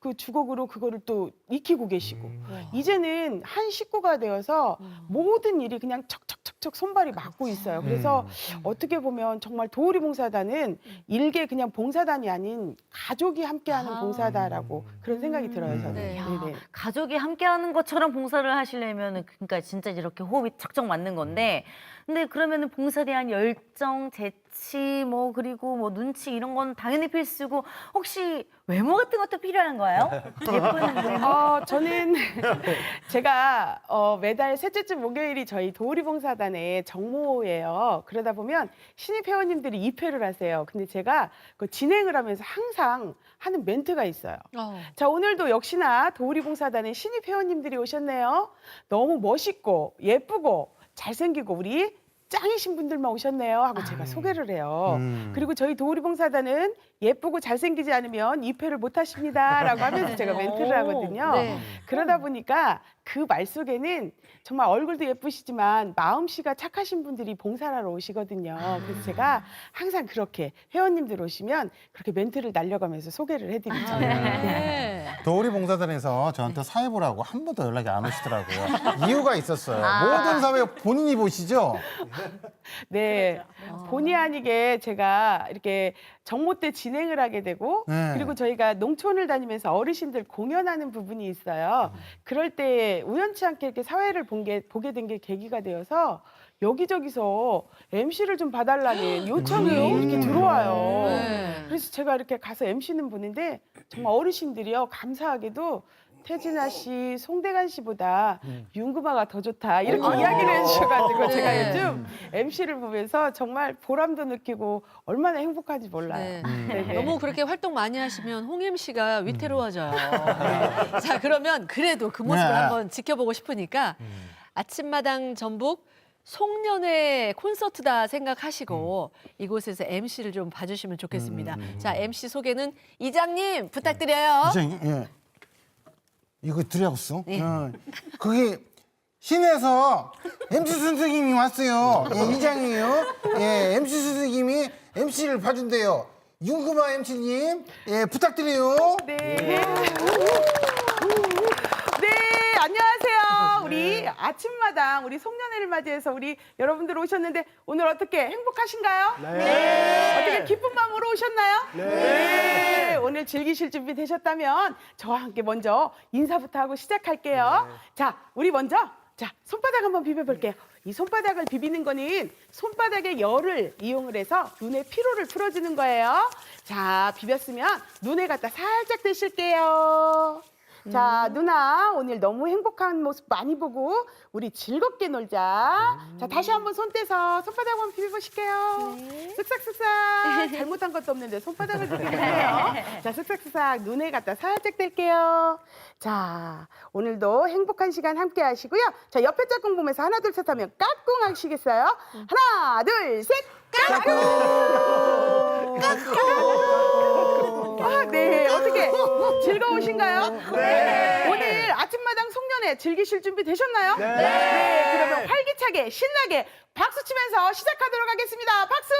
그 주걱으로 그거를 또 익히고 계시고 이제는 한 식구가 되어서 모든 일이 그냥 척척척척 손발이 맞고 있어요. 그래서 어떻게 보면 정말 도우리 봉사단은 일개 그냥 봉사단이 아닌 가족이 함께하는 봉사다라고 그런 생각이 들어요. 저는. 네. 네네. 가족이 함께하는 것처럼 봉사를 하시려면 그러니까 진짜 이렇게 호흡이 척척 맞는 건데 근데 그러면은 봉사에 대한 열정, 재치 뭐 그리고 뭐 눈치 이런 건 당연히 필수고 혹시 외모 같은 것도 필요한 거예요? 예쁜 외모? 저는 제가 매달 셋째주 목요일이 저희 도우리 봉사단의 정모예요. 그러다 보면 신입 회원님들이 입회를 하세요. 근데 제가 그 진행을 하면서 항상 하는 멘트가 있어요. 자, 오늘도 역시나 도우리 봉사단의 신입 회원님들이 오셨네요. 너무 멋있고 예쁘고 잘생기고 우리 짱이신 분들만 오셨네요 하고 제가 소개를 해요. 그리고 저희 도우리 봉사단은 예쁘고 잘생기지 않으면 입회를 못 하십니다 라고 하면서 제가 멘트를 하거든요. 네. 그러다 보니까 그 말 속에는 정말 얼굴도 예쁘시지만 마음씨가 착하신 분들이 봉사를 하러 오시거든요. 그래서 제가 항상 그렇게 회원님들 오시면 그렇게 멘트를 날려가면서 소개를 해드리죠. 네. 도우리 봉사단에서 저한테 사회 보라고 한 번도 연락이 안 오시더라고요. 이유가 있었어요. 모든 사회 본인이 보시죠? 네. 본의 아니게 제가 이렇게 정모 때 진행을 하게 되고 네. 그리고 저희가 농촌을 다니면서 어르신들 공연하는 부분이 있어요. 그럴 때 우연치 않게 이렇게 사회를 보게 된 게 계기가 되어서 여기저기서 MC를 좀 봐달라는 요청이 이렇게 들어와요. 네. 그래서 제가 이렇게 가서 MC는 보는데 정말 어르신들이요. 감사하게도 태진아 씨, 송대관 씨보다 윤금아가 더 좋다 이렇게 이야기를 해주셔가지고 네. 제가 요즘 MC를 보면서 정말 보람도 느끼고 얼마나 행복한지 몰라요. 네. 네네. 너무 그렇게 활동 많이 하시면 홍임 씨가 위태로워져요. 네. 자, 그러면 그래도 그 모습을 네. 한번 지켜보고 싶으니까 아침마당 전북 송년회 콘서트다 생각하시고 이곳에서 MC를 좀 봐주시면 좋겠습니다. 자, MC 소개는 이장님 부탁드려요. 이장님, 예. 이거 드려야겠어. 예. 그게 시내에서 MC 선생님이 왔어요. 예, 이장이에요. 예, MC 선생님이 MC를 봐준대요. 윤금아 MC님, 예, 부탁드려요. 네. 네, 안녕하세요. 우리 아침마당 우리 송년회를 맞이해서 우리 여러분들 오셨는데 오늘 어떻게 행복하신가요? 네. 어떻게 기쁜 마음으로 오셨나요? 네. 오늘 즐기실 준비 되셨다면 저와 함께 먼저 인사부터 하고 시작할게요. 자, 우리 먼저 손바닥 한번 비벼볼게요. 이 손바닥을 비비는 거는 손바닥의 열을 이용을 해서 눈의 피로를 풀어주는 거예요. 자, 비볐으면 눈에 갖다 살짝 대실게요. 자, 누나 오늘 너무 행복한 모습 많이 보고 우리 즐겁게 놀자. 자, 다시 한번 손 떼서 손바닥 한번 비벼보실게요. 쓱싹쓱싹. 잘못한 것도 없는데 손바닥을 비비네요. 자, 쓱싹쓱싹 눈에 갖다 살짝 댈게요. 자, 오늘도 행복한 시간 함께 하시고요. 자, 옆에 짝꿍 보면서 하나 둘 셋 하면 까꿍 하시겠어요? 하나 둘 셋 까꿍. 네, 어떻게 즐거우신가요? 네. 오늘 아침마당 송년회 즐기실 준비 되셨나요? 네. 그러면 활기차게 신나게 박수 치면서 시작하도록 하겠습니다. 박수!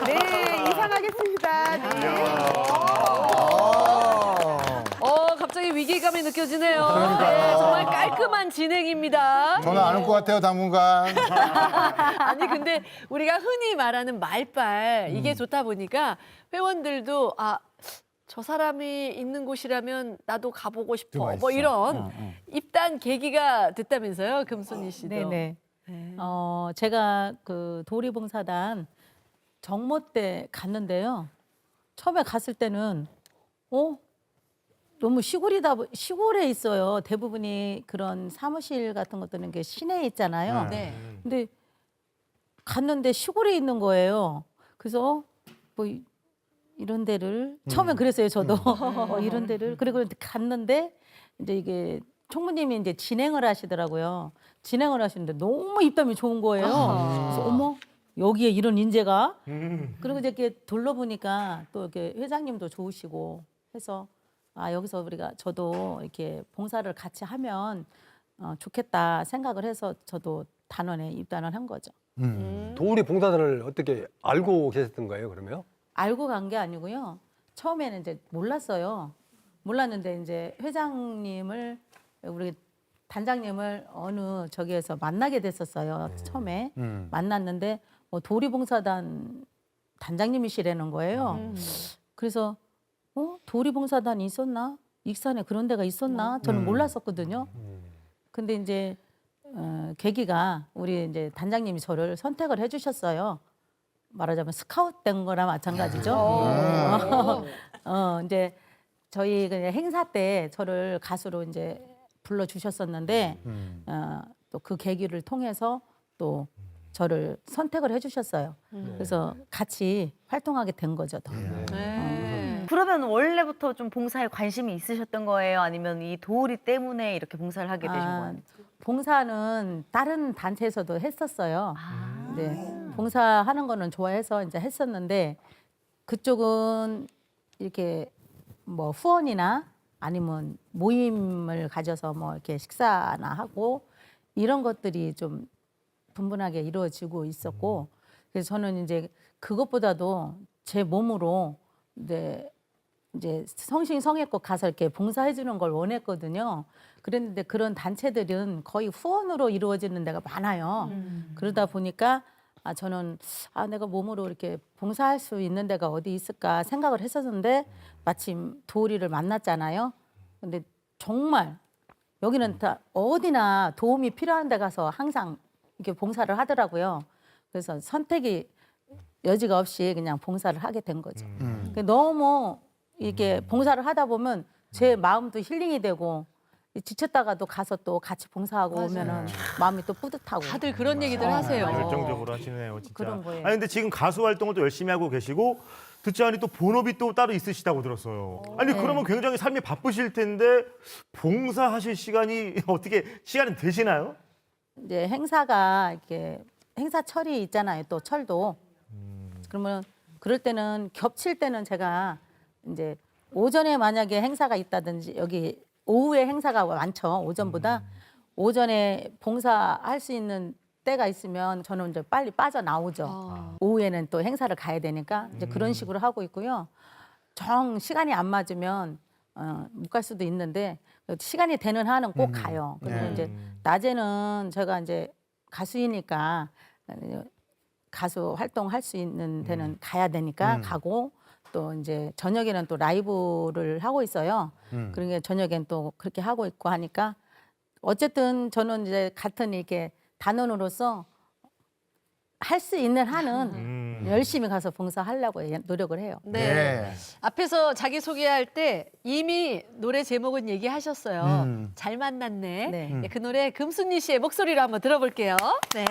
네, 이상한 하겠습니다. 네. 갑자기 위기감이 느껴지네요. 네, 정말 깔끔한 진행입니다. 저는 아는 것 같아요, 당분간. 아니 근데 우리가 흔히 말하는 말빨 이게 좋다 보니까 회원들도 저 사람이 있는 곳이라면 나도 가보고 싶어. 좀 뭐 있어. 이런 입단 계기가 됐다면서요, 금순이 씨도. 네네. 네. 제가 그 도리봉사단 정모 때 갔는데요. 처음에 갔을 때는 너무 시골에 있어요. 대부분이 그런 사무실 같은 것들은 게 시내에 있잖아요. 네. 근데 갔는데 시골에 있는 거예요. 그래서 뭐 이런 데를 처음엔 그랬어요. 저도 이런 데를 그리고 갔는데 이제 이게 총무님이 이제 진행을 하시더라고요. 진행을 하시는데 너무 입담이 좋은 거예요. 그래서 어머 여기에 이런 인재가 그리고 이제 이렇게 둘러보니까 또 이렇게 회장님도 좋으시고 해서 여기서 저도 이렇게 봉사를 같이 하면 좋겠다 생각을 해서 저도 단원에 입단을 한 거죠. 도우리 봉사단을 어떻게 알고 계셨던 거예요, 그러면? 알고 간 게 아니고요. 처음에는 이제 몰랐어요. 몰랐는데 이제 회장님을 우리 단장님을 어느 저기에서 만나게 됐었어요. 처음에 만났는데 도리봉사단 단장님이시라는 거예요. 그래서 도리봉사단이 있었나? 익산에 그런 데가 있었나? 저는 몰랐었거든요. 근데 이제 계기가 우리 이제 단장님이 저를 선택을 해주셨어요. 말하자면 스카웃 된 거나 마찬가지죠. 이제 저희 그냥 행사 때 저를 가수로 이제 불러 주셨었는데 또 그 계기를 통해서 또 저를 선택을 해주셨어요. 그래서 같이 활동하게 된 거죠. 더. 그러면 원래부터 좀 봉사에 관심이 있으셨던 거예요? 아니면 이 도우리 때문에 이렇게 봉사를 하게 되신 거예요? 봉사는 다른 단체에서도 했었어요. 네, 봉사하는 거는 좋아해서 이제 했었는데 그쪽은 이렇게 뭐 후원이나 아니면 모임을 가져서 뭐 이렇게 식사나 하고 이런 것들이 좀 분분하게 이루어지고 있었고 그래서 저는 이제 그것보다도 제 몸으로 이제 성심성의껏 가서 이렇게 봉사해 주는 걸 원했거든요. 그랬는데 그런 단체들은 거의 후원으로 이루어지는 데가 많아요. 그러다 보니까 저는 내가 몸으로 이렇게 봉사할 수 있는 데가 어디 있을까 생각을 했었는데 마침 도우리를 만났잖아요. 근데 정말 여기는 다 어디나 도움이 필요한 데 가서 항상 이렇게 봉사를 하더라고요. 그래서 선택이 여지가 없이 그냥 봉사를 하게 된 거죠. 너무 이게 봉사를 하다 보면 제 마음도 힐링이 되고 지쳤다가도 가서 또 같이 봉사하고 오면은 마음이 또 뿌듯하고. 다들 그런 얘기들 하세요. 열정적으로 하시네요, 진짜. 그런 거예요. 아니 근데 지금 가수 활동을 또 열심히 하고 계시고 듣지 않으니 또 본업이 또 따로 있으시다고 들었어요. 아니 그러면 굉장히 삶이 바쁘실 텐데 봉사하실 시간이 어떻게 시간이 되시나요? 이제 행사가 이렇게 행사철이 있잖아요. 또 철도. 그러면 그럴 때는 겹칠 때는 제가 이제 오전에 만약에 행사가 있다든지 여기 오후에 행사가 많죠. 오전보다 오전에 봉사할 수 있는 때가 있으면 저는 이제 빨리 빠져나오죠. 오후에는 또 행사를 가야 되니까 이제 그런 식으로 하고 있고요. 정 시간이 안 맞으면 못 갈 수도 있는데 시간이 되는 한은 꼭 가요. 그리고 이제 낮에는 제가 이제 가수이니까 가수 활동할 수 있는 데는 가야 되니까 가고 또 이제 저녁에는 또 라이브를 하고 있어요. 그러니까 저녁엔 또 그렇게 하고 있고 하니까 어쨌든 저는 이제 같은 이렇게 단원으로서 할 수 있는 한은 열심히 가서 봉사하려고 노력을 해요. 네. 앞에서 자기 소개할 때 이미 노래 제목은 얘기하셨어요. 잘 만났네. 네. 그 노래 금순이 씨의 목소리로 한번 들어볼게요. 네.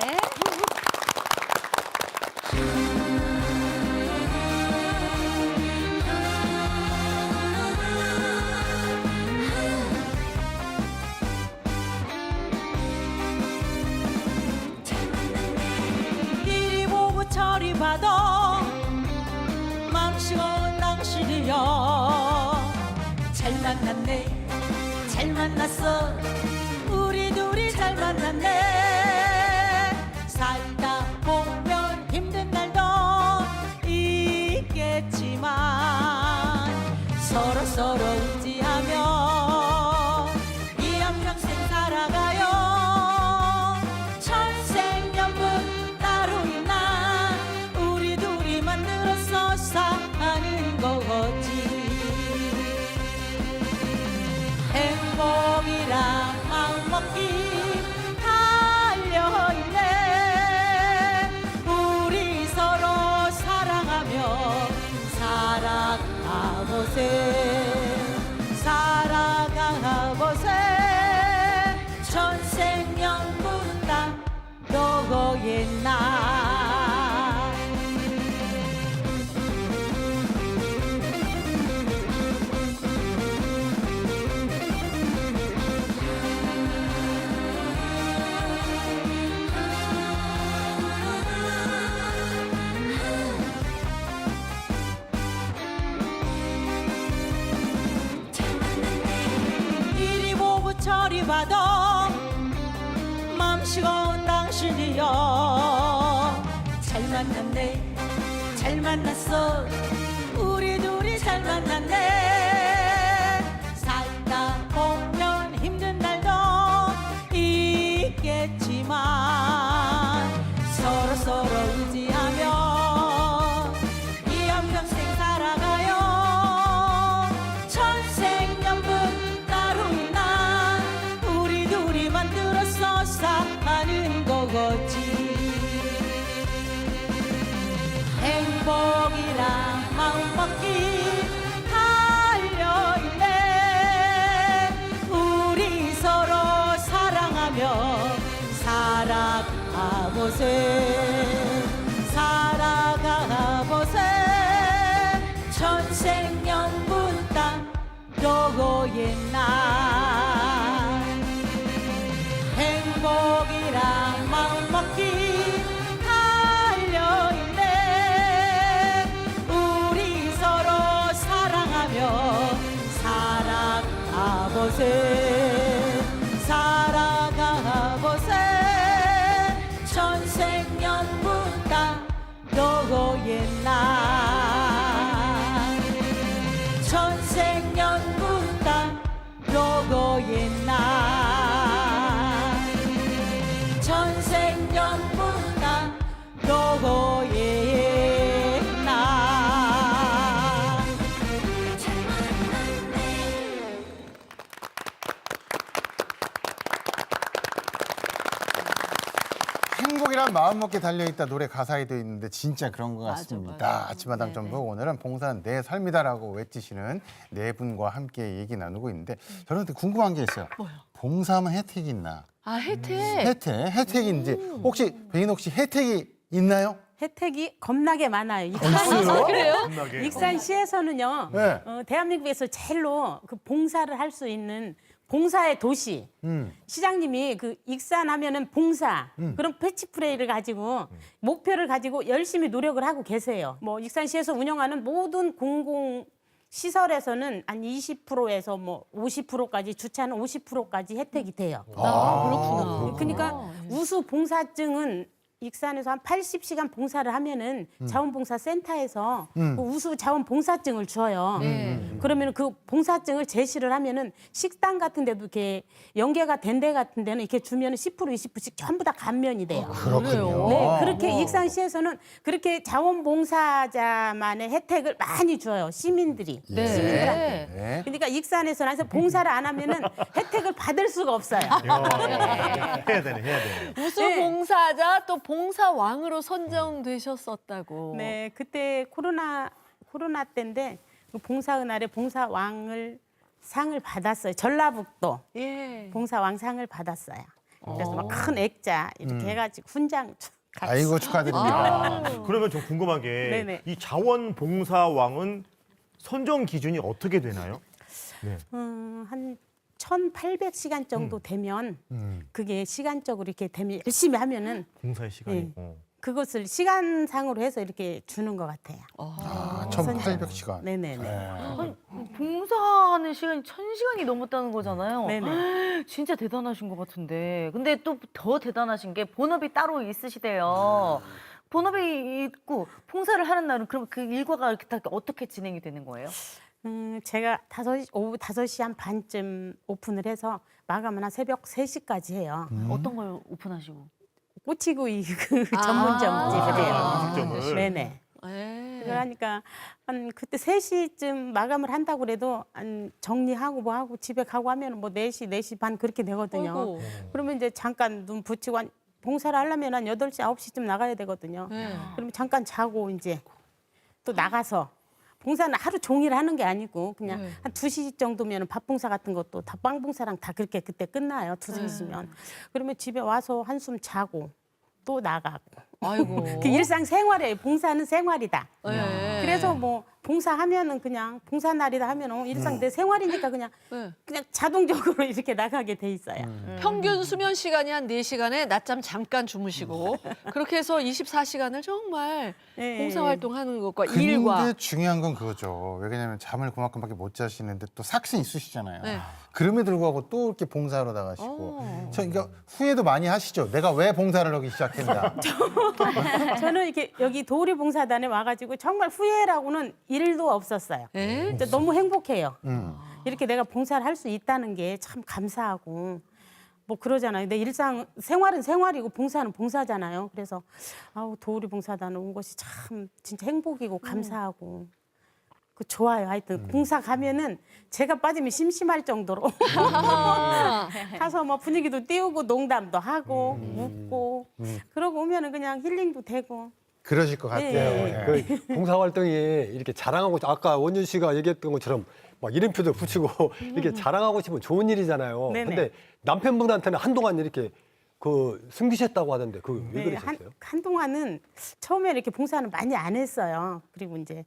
이리 보고 저리 봐도 맘씨가 낭실이여 잘 만났네 잘 만났어 우리 둘이 잘 만났네 살다 보면 힘든 날도 있겠지 서로 의지하며 이 한평생 살아가요. 천생연분 따로 있나 우리 둘이 만들어서 사는 거지. 행복이랑 마음먹기 달려있네. 우리 서로 사랑하며 살아가보세. 천생연분 따로의 나. 이리 보고 저리 봐도 맘씨고운 당신이여. 잘 만났네 잘 만났어 우리 둘이 잘 만났네. 살다 보면 힘든 날도 있겠지만 서로 의지하며 이 한평생 살아가요. 천생연분 따로 있나 우리 둘이 만들어서 사는 거지. 행복이랑 마음먹기 달려있네. 우리 서로 사랑하며 살아가보세. 천생연분 따로의 나. 행복이랑 마음먹기 달려있네. 우리 서로 사랑하며 살아가보세. 천생연분 따로의 나. 천생연분 따로의 나. 천생연분 따로의 나. 행복이란 마음먹기 달려있다 노래 가사에도 있는데 진짜 그런 것 맞아, 같습니다. 맞아. 아침마당 네네. 전북 오늘은 봉사는 내 삶이다라고 외치시는 네 분과 함께 얘기 나누고 있는데 저는 궁금한 게 있어요. 봉사하면 혜택이 있나? 아, 혜택. 혜택인지 혹시 배인옥 씨 혜택이 있나요? 혜택이 겁나게 많아요. 있어요? 그래요? 익산시에서는요, 네. 대한민국에서 제일로 그 봉사를 할 수 있는 봉사의 도시. 시장님이 그 익산하면은 봉사 그런 패치프레이를 가지고 목표를 가지고 열심히 노력을 하고 계세요. 뭐 익산시에서 운영하는 모든 공공 시설에서는 한 20%에서 뭐 50%까지 주차는 50%까지 혜택이 돼요. 아, 그렇구나. 그러니까 우수 봉사증은 익산에서 한 80시간 봉사를 하면은 자원봉사센터에서 그 우수 자원봉사증을 줘요. 그러면 그 봉사증을 제시를 하면은 식당 같은 데도 이렇게 연계가 된 데 같은 데는 이렇게 주면은 10% 20%씩 전부 다 감면이 돼요. 그렇군요. 네, 그렇게 익산시에서는 그렇게 자원봉사자만의 혜택을 많이 줘요. 시민들이. 네. 시민들한테. 네. 그러니까 익산에서는 해서 봉사를 안 하면은 혜택을 받을 수가 없어요. 해야 되네. 우수 네. 봉사자 또 봉사왕으로 선정되셨었다고. 네, 그때 코로나 때인데 그 봉사은날에 봉사왕을 상을 받았어요. 전라북도 예. 봉사왕상을 받았어요. 그래서 막 큰 액자 이렇게 해가지고 훈장 같이. 아이고 축하드립니다. 아. 그러면 좀 궁금한 게 네네. 이 자원봉사왕은 선정 기준이 어떻게 되나요? 한 1,800시간 정도 되면 그게 시간적으로 이렇게 되면 열심히 하면은 봉사의 시간이고. 그것을 시간상으로 해서 이렇게 주는 것 같아요. 아, 1,800시간. 네네네. 아니, 봉사하는 시간이 1,000시간이 넘었다는 거잖아요. 네네. 진짜 대단하신 것 같은데. 근데 또 더 대단하신 게 본업이 따로 있으시대요. 본업이 있고 봉사를 하는 날은 그럼 그 일과가 이렇게 다 어떻게 진행이 되는 거예요? 제가 오후 5시 한 반쯤 오픈을 해서 마감은 한 새벽 3시까지 해요. 어떤 걸 오픈하시고? 꼬치구이 그 전문점집을 해요. 음식점을. 네네. 예. 그러니까 한 그때 3시쯤 마감을 한다고 그래도 한 정리하고 뭐 하고 집에 가고 하면 뭐 4시, 4시 반 그렇게 되거든요. 어이구. 그러면 이제 잠깐 눈 붙이고 봉사를 하려면 한 8시, 9시쯤 나가야 되거든요. 네. 그러면 잠깐 자고 이제 또 나가서 봉사는 하루 종일 하는 게 아니고 그냥 네. 한 2시 정도면 밥 봉사 같은 것도 다 빵 봉사랑 다 그렇게 그때 끝나요. 2시면. 그러면 집에 와서 한숨 자고 또 나가고. 아이고. 그 일상 생활이에요. 봉사는 생활이다. 예. 그래서 뭐 봉사하면은 그냥 봉사 날이다 하면 일상 내 생활이니까 그냥 네. 자동적으로 이렇게 나가게 돼 있어요. 평균 수면 시간이 한 4시간에 낮잠 잠깐 주무시고 그렇게 해서 24시간을 정말 예. 봉사활동하는 것과 근데 일과 중요한 건 그거죠. 왜냐하면 잠을 그만큼밖에 못 자시는데 또 삭신 있으시잖아요. 네. 그럼에도 불구하고 또 이렇게 봉사하러 나가시고. 어. 저 그러니까 후회도 많이 하시죠. 내가 왜 봉사를 하기 시작했나. 저는 이렇게 여기 도우리 봉사단에 와가지고 정말 후회라고는 일도 없었어요. 예? 진짜 너무 행복해요. 음. 이렇게 내가 봉사를 할 수 있다는 게 참 감사하고 뭐 그러잖아요. 내 일상 생활은 생활이고 봉사는 봉사잖아요. 그래서 아우 도우리 봉사단 온 것이 참 진짜 행복이고 감사하고 그 좋아요. 하여튼 봉사 가면은 제가 빠지면 심심할 정도로 가서 뭐 분위기도 띄우고 농담도 하고 웃고 그러고 오면은 그냥 힐링도 되고. 그러실 것 같아요. 예. 예. 그 봉사활동이 이렇게 자랑하고 아까 원준 씨가 얘기했던 것처럼 막 이름표도 붙이고 이렇게 자랑하고 싶으면 좋은 일이잖아요. 네네. 근데 남편분한테는 한동안 이렇게 그 숨기셨다고 하던데 그 왜 네, 그러셨어요? 한동안은 처음에 이렇게 봉사는 많이 안 했어요. 그리고 이제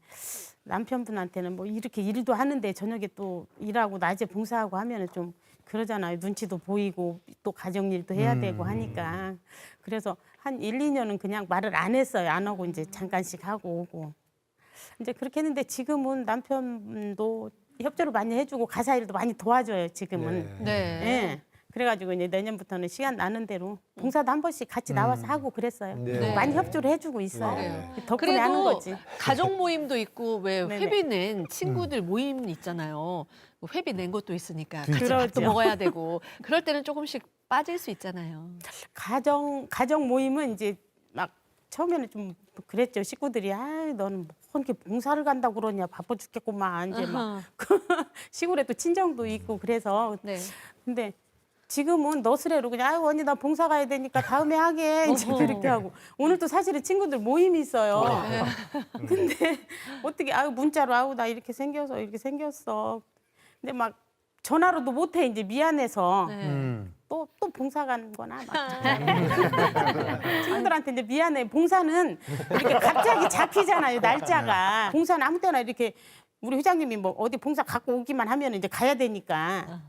남편분한테는 뭐 이렇게 일도 하는데 저녁에 또 일하고 낮에 봉사하고 하면은 좀 그러잖아요. 눈치도 보이고 또 가정일도 해야 되고 하니까. 그래서 한 1, 2년은 그냥 말을 안 했어요. 안 하고 이제 잠깐씩 하고 오고. 이제 그렇게 했는데 지금은 남편도 협조를 많이 해주고 가사 일도 많이 도와줘요. 지금은. 네. 예. 그래가지고 이제 내년부터는 시간 나는 대로 봉사도 한 번씩 같이 나와서 하고 그랬어요. 네. 많이 협조를 해주고 있어요. 네. 덕분에 하는 그래도 거지. 가족 모임도 있고 왜 네네. 회비 낸 친구들 모임 있잖아요. 뭐 회비 낸 것도 있으니까 같이 그렇죠. 밥도 먹어야 되고 그럴 때는 조금씩 빠질 수 있잖아요. 가정 모임은 이제 막 처음에는 좀 그랬죠. 식구들이 너는 뭐 이렇게 봉사를 간다고 그러냐 바빠 죽겠구만. 이제 막 아하. 시골에 또 친정도 있고 그래서 네. 근데 지금은 너스레로 그냥 아유 언니 나 봉사 가야 되니까 다음에 하게 이제 그렇게 하고 오늘 또 사실은 친구들 모임이 있어요. 네. 근데 어떻게 아유 문자로 아우 나 이렇게 생겼어. 근데 막 전화로도 못해 이제 미안해서 네. 또 봉사 간 거나 막. 친구들한테 이제 미안해. 봉사는 이렇게 갑자기 잡히잖아요 날짜가. 봉사는 아무 때나 이렇게 우리 회장님이 뭐 어디 봉사 갖고 오기만 하면 이제 가야 되니까.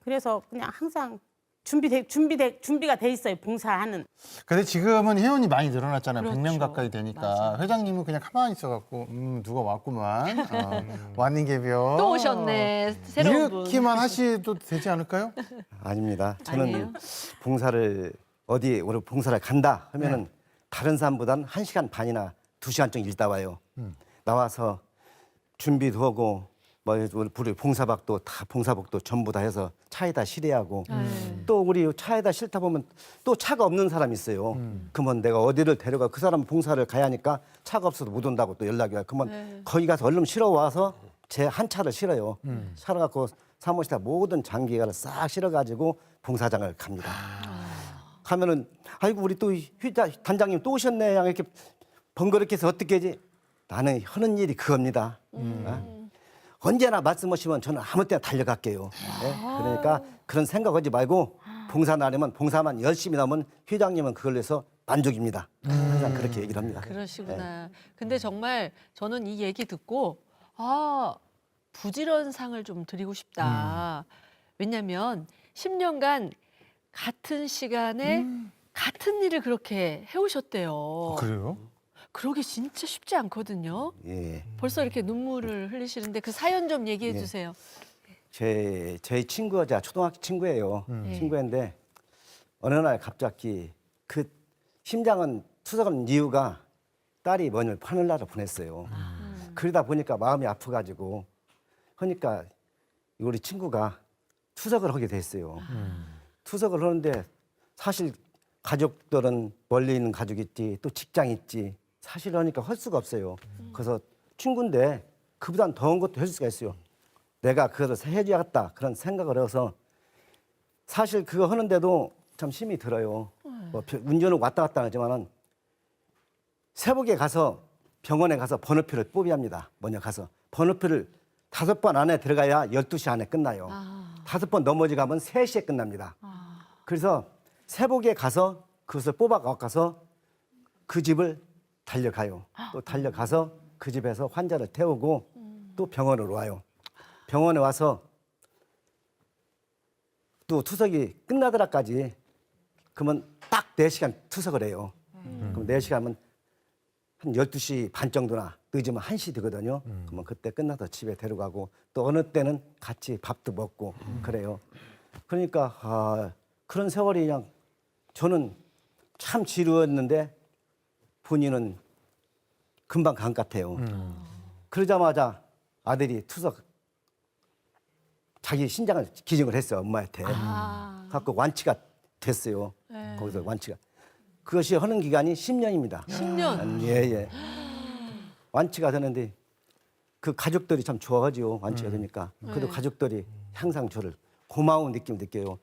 그래서 그냥 항상 준비가 돼 있어요. 봉사하는. 근데 지금은 회원이 많이 늘어났잖아요. 그렇죠. 100명 가까이 되니까. 회장님은 그냥 가만히 있어갖고 누가 왔구만. 왔는 개별. 또 오셨네. 새로운 분. 이렇게만 하셔도 되지 않을까요? 아닙니다. 아니에요? 저는 봉사를 어디 오늘 봉사를 간다 하면은 다른 사람보다는 1시간 반이나 2시간 정도 일다 와요. 나와서 준비도 하고 뭐 우리 봉사복도 전부 다 해서 차에다 실어하고 또 우리 차에다 실다 보면 또 차가 없는 사람이 있어요. 그러면 내가 어디를 데려가 그 사람 봉사를 가야 하니까 차가 없어도 못 온다고 또 연락이 와요. 그러면 거기 가서 얼른 실어 와서 제 한 차를 실어요. 실어갖고 사무실에 모든 장기가를 싹 실어가지고 봉사장을 갑니다. 가면은 아이고 우리 또 단장님 또 오셨네. 이렇게 번거롭게 해서 어떻게 하지? 나는 하는 일이 그겁니다. 언제나 말씀하시면 저는 아무 때나 달려갈게요. 네? 그러니까 그런 생각하지 말고 봉사는 하려면 봉사만 열심히 하면 회장님은 그걸로 해서 만족입니다. 항상 그렇게 얘기를 합니다. 그러시구나. 근데 정말 저는 이 얘기 듣고 부지런상을 좀 드리고 싶다. 왜냐면 10년간 같은 시간에 같은 일을 그렇게 해오셨대요. 그래요? 그러기 진짜 쉽지 않거든요. 예. 벌써 이렇게 눈물을 흘리시는데 그 사연 좀 얘기해 네. 주세요. 저희 친구가 초등학교 친구예요. 친구인데 어느 날 갑자기 그 심장은 투석한 이유가 딸이 먼저 하늘나라 보냈어요. 그러다 보니까 마음이 아프가지고 하니까 우리 친구가 투석을 하게 됐어요. 투석을 하는데 사실 가족들은 멀리 있는 가족 있지 또 직장 있지 사실 하니까 할 수가 없어요. 그래서 친구인데 그보단 더한 것도 해줄 수가 있어요. 내가 그것을 해줘야겠다 그런 생각을 해서 사실 그거 하는데도 참 힘이 들어요. 뭐 운전을 왔다 갔다 하지만은 새벽에 가서 병원에 가서 번호표를 뽑아야 합니다. 먼저 가서 번호표를 5번 안에 들어가야 12시 안에 끝나요. 5번 넘어지 가면 3시에 끝납니다. 그래서 새벽에 가서 그것을 뽑아가서 그 집을 달려가요. 또 달려가서 그 집에서 환자를 태우고 또 병원으로 와요. 병원에 와서 또 투석이 끝나더라까지 그러면 딱 4시간 투석을 해요. 그럼 4시간은 한 12시 반 정도나 늦으면 1시 되거든요. 그러면 그때 끝나서 집에 데려가고 또 어느 때는 같이 밥도 먹고 그래요. 그러니까 그런 세월이 그냥 저는 참 지루했는데 본인은 금방 간 것 같아요. 그러자마자 아들이 투석 자기 신장을 기증을 했어요. 엄마한테. 갖고 완치가 됐어요. 거기서 완치가. 그것이 하는 기간이 10년입니다. 10년. 예. 완치가 되는데 그 가족들이 참 좋아하죠. 완치가 되니까. 그래도 가족들이 항상 저를 고마운 느낌 느껴요.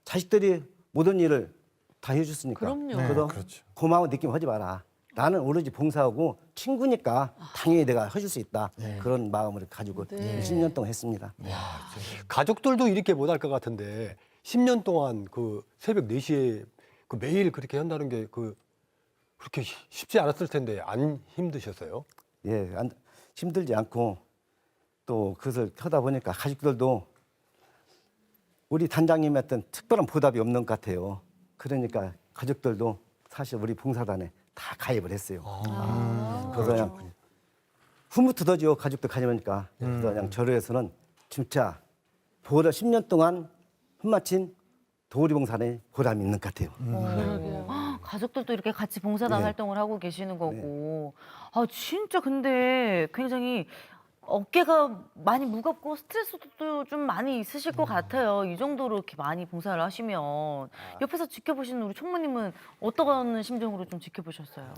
자식들이 모든 일을 다 해줬으니까. 그럼요. 그래도 그렇죠. 고마운 느낌 하지 마라. 나는 오로지 봉사하고 친구니까 당연히 내가 해줄 수 있다. 그런 마음을 가지고 10년 동안 했습니다. 가족들도 이렇게 못할 것 같은데 10년 동안 그 새벽 4시에 그 매일 그렇게 한다는 게 그렇게 쉽지 않았을 텐데 안 힘드셨어요? 예, 힘들지 않고 또 그것을 하다 보니까 가족들도 우리 단장님한테 특별한 보답이 없는 것 같아요. 그러니까 가족들도 사실 우리 봉사단에 다 가입을 했어요. 그래서 그냥 흐뭇하죠. 가족들 가입하니까. 그래서 그냥 저를 해서는 진짜 보다 10년 동안 흠마친 도우리봉사단에 보람이 있는 것 같아요. 가족들도 이렇게 같이 봉사단 네. 활동을 하고 계시는 거고. 아, 진짜 근데 굉장히 어깨가 많이 무겁고 스트레스도 좀 많이 있으실 것 같아요. 이 정도로 이렇게 많이 봉사를 하시면. 옆에서 지켜보시는 우리 총무님은 어떤 심정으로 좀 지켜보셨어요?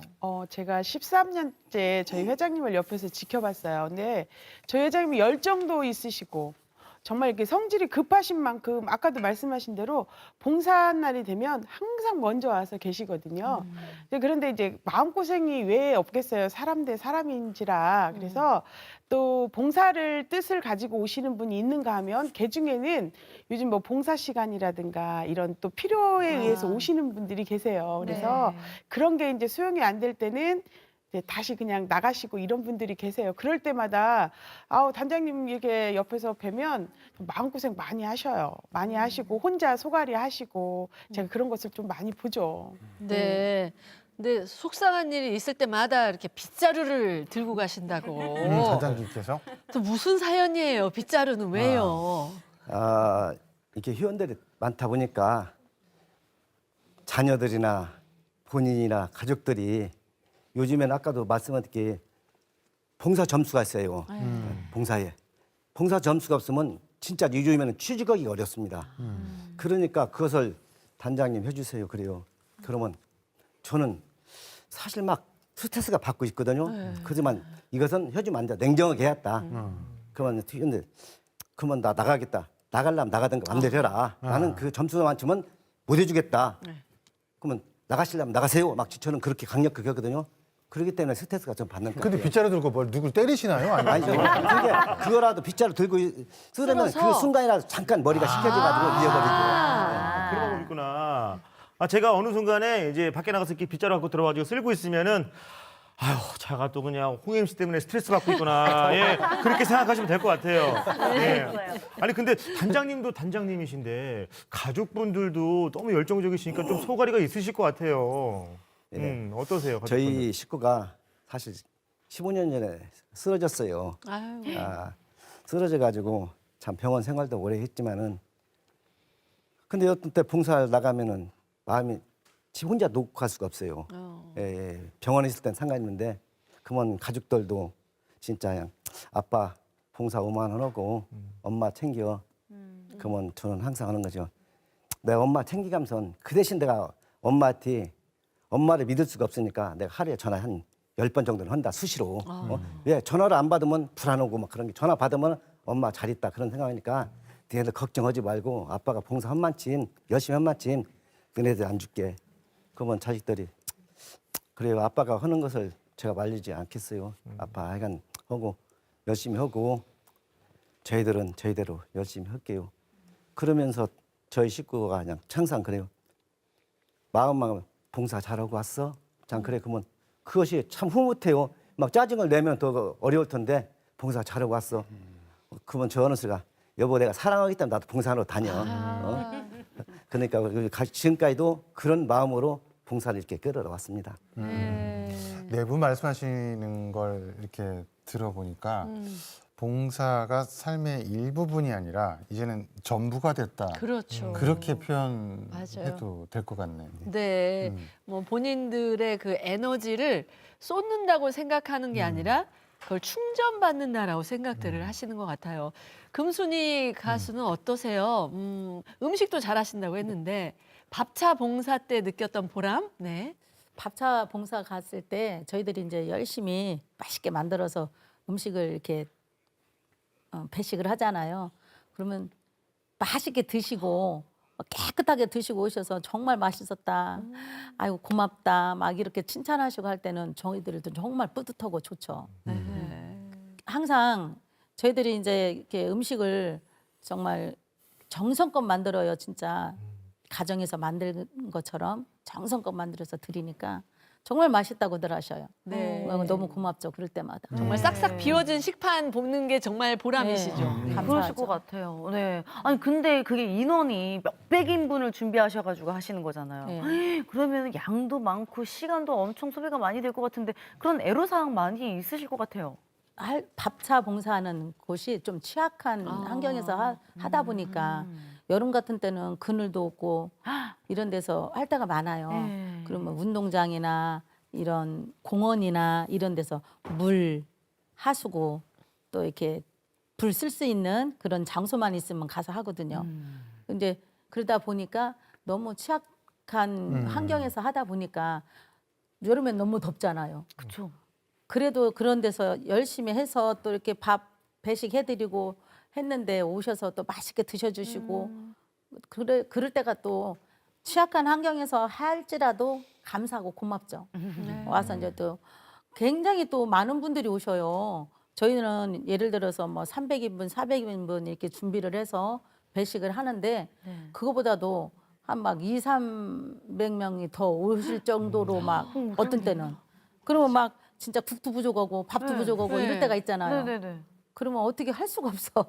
제가 13년째 저희 회장님을 옆에서 지켜봤어요. 근데 저희 회장님이 열정도 있으시고 정말 이렇게 성질이 급하신 만큼 아까도 말씀하신 대로 봉사날이 되면 항상 먼저 와서 계시거든요. 그런데 이제 마음고생이 왜 없겠어요. 사람 대 사람인지라. 그래서 또 봉사를 뜻을 가지고 오시는 분이 있는가 하면 그 중에는 요즘 뭐 봉사 시간이라든가 이런 또 필요에 의해서 오시는 분들이 계세요. 그래서 그런 게 이제 수용이 안 될 때는 이제 다시 그냥 나가시고 이런 분들이 계세요. 그럴 때마다 단장님 이렇게 옆에서 뵈면 마음고생 많이 하셔요. 많이 하시고 혼자 소갈이 하시고 제가 그런 것을 좀 많이 보죠. 네. 근데 속상한 일이 있을 때마다 이렇게 빗자루를 들고 가신다고. 단장님께서 또 무슨 사연이에요? 빗자루는 왜요? 이렇게 회원들이 많다 보니까 자녀들이나 본인이나 가족들이 요즘에는 아까도 말씀드린 봉사 점수가 있어요. 봉사에. 봉사 점수가 없으면 진짜 요즘에는 취직하기가 어렵습니다. 그러니까 그것을 단장님 해주세요. 그래요. 그러면 저는 사실 막 스트레스가 받고 있거든요. 그렇지만 이것은 해주면 안 돼. 냉정하게 해야겠다. 그러면 나 나가겠다. 나가려면 나가든가 맘대로 해라. 나는 그 점수가 많지만 못 해주겠다. 그러면 나가시려면 나가세요. 막 저는 그렇게 강력하게 하거든요. 그렇기 때문에 스트레스가 좀 받는 것 근데 같아요. 빗자루 들고 뭘 누굴 때리시나요? 아니면 아니죠. 그거라도 빗자루 들고 쓰려면 그 쓸어서. 순간이라도 잠깐 머리가 식혀져가지고 잃어버리고. 그런 거 있구나. 제가 어느 순간에 이제 밖에 나가서 이렇게 빗자루 갖고 들어가지고 쓸고 있으면은 아유, 자가 또 그냥 홍임 씨 때문에 스트레스 받고 있구나. 예, 그렇게 생각하시면 될 것 같아요. 예. 아니 근데 단장님도 단장님이신데 가족분들도 너무 열정적이시니까 좀 소가리가 있으실 것 같아요. 어떠세요? 가족분들? 저희 식구가 사실 15년 전에 쓰러졌어요. 아유. 쓰러져가지고 참 병원 생활도 오래 했지만은 근데 어떤 때 봉사를 나가면은 마음이 집 혼자 놓고 갈 수가 없어요. 병원에 있을 땐 상관없는데 그러면 가족들도 진짜 그냥 아빠 봉사 5만 원 하고 엄마 챙겨. 그러면 저는 항상 하는 거죠. 내가 엄마 챙기감선 그 대신 내가 엄마한테 엄마를 믿을 수가 없으니까 내가 하루에 전화 한 10번 정도는 한다 수시로. 왜 전화를 안 받으면 불안하고 막 그런 게 전화 받으면 엄마 잘 있다 그런 생각하니까 너희들 걱정하지 말고 아빠가 봉사 한 만큼 열심히 한 만큼 너네들 안 줄게. 그러면 자식들이 그래요. 아빠가 하는 것을 제가 말리지 않겠어요. 아빠 하여간 하고 열심히 하고 저희들은 저희대로 열심히 할게요. 그러면서 저희 식구가 그냥 항상 그래요. 마음만 봉사 잘하고 왔어? 참 그래. 그러면 그것이 참 흐뭇해요. 막 짜증을 내면 더 어려울 텐데 봉사 잘하고 왔어. 그러면 저 어느새가 여보 내가 사랑하기 때문에 나도 봉사하러 다녀. 그러니까 지금까지도 그런 마음으로 봉사를 이렇게 끌어왔습니다. 네 분 말씀하시는 걸 이렇게 들어보니까 봉사가 삶의 일부분이 아니라 이제는 전부가 됐다. 그렇죠. 그렇게 맞아요. 표현해도 될 것 같네요. 네, 뭐 본인들의 그 에너지를 쏟는다고 생각하는 게 아니라 그걸 충전받는다라고 생각들을 하시는 것 같아요. 금순이 가수는 어떠세요? 음식도 잘하신다고 했는데 밥차 봉사 때 느꼈던 보람? 네. 밥차 봉사 갔을 때 저희들이 이제 열심히 맛있게 만들어서 음식을 이렇게 배식을 하잖아요. 그러면 맛있게 드시고 깨끗하게 드시고 오셔서 정말 맛있었다. 아이고 고맙다. 막 이렇게 칭찬하시고 할 때는 저희들도 정말 뿌듯하고 좋죠. 항상 저희들이 이제 이렇게 음식을 정말 정성껏 만들어요. 진짜 가정에서 만든 것처럼 정성껏 만들어서 드리니까 정말 맛있다고들 하셔요. 네. 너무 고맙죠. 그럴 때마다. 정말 싹싹 비워진 식판 볶는 게 정말 보람이시죠. 네. 그러실 감사하죠. 것 같아요. 네. 아니 근데 그게 인원이 몇백 인분을 준비하셔가지고 하시는 거잖아요. 네. 그러면 양도 많고 시간도 엄청 소비가 많이 될 것 같은데 그런 애로사항 많이 있으실 것 같아요. 밥차 봉사하는 곳이 좀 취약한 환경에서 하다 보니까 여름 같은 때는 그늘도 없고 이런 데서 할 때가 많아요. 네. 그러면 운동장이나 이런 공원이나 이런 데서 물, 하수구 또 이렇게 불 쓸 수 있는 그런 장소만 있으면 가서 하거든요. 근데 그러다 보니까 너무 취약한 환경에서 하다 보니까 여름엔 너무 덥잖아요. 그렇죠. 그래도 그런 데서 열심히 해서 또 이렇게 밥 배식해드리고 했는데 오셔서 또 맛있게 드셔주시고 그럴 때가 또 취약한 환경에서 할지라도 감사하고 고맙죠. 와서 이제 또 굉장히 또 많은 분들이 오셔요. 저희는 예를 들어서 뭐 300인분, 400인분 이렇게 준비를 해서 배식을 하는데 그거보다도 한 막 200~300명이 더 오실 정도로 막 어떤 때는 그러면 막 진짜 국도 부족하고 밥도 부족하고 이럴 때가 있잖아요. 네네네. 그러면 어떻게 할 수가 없어.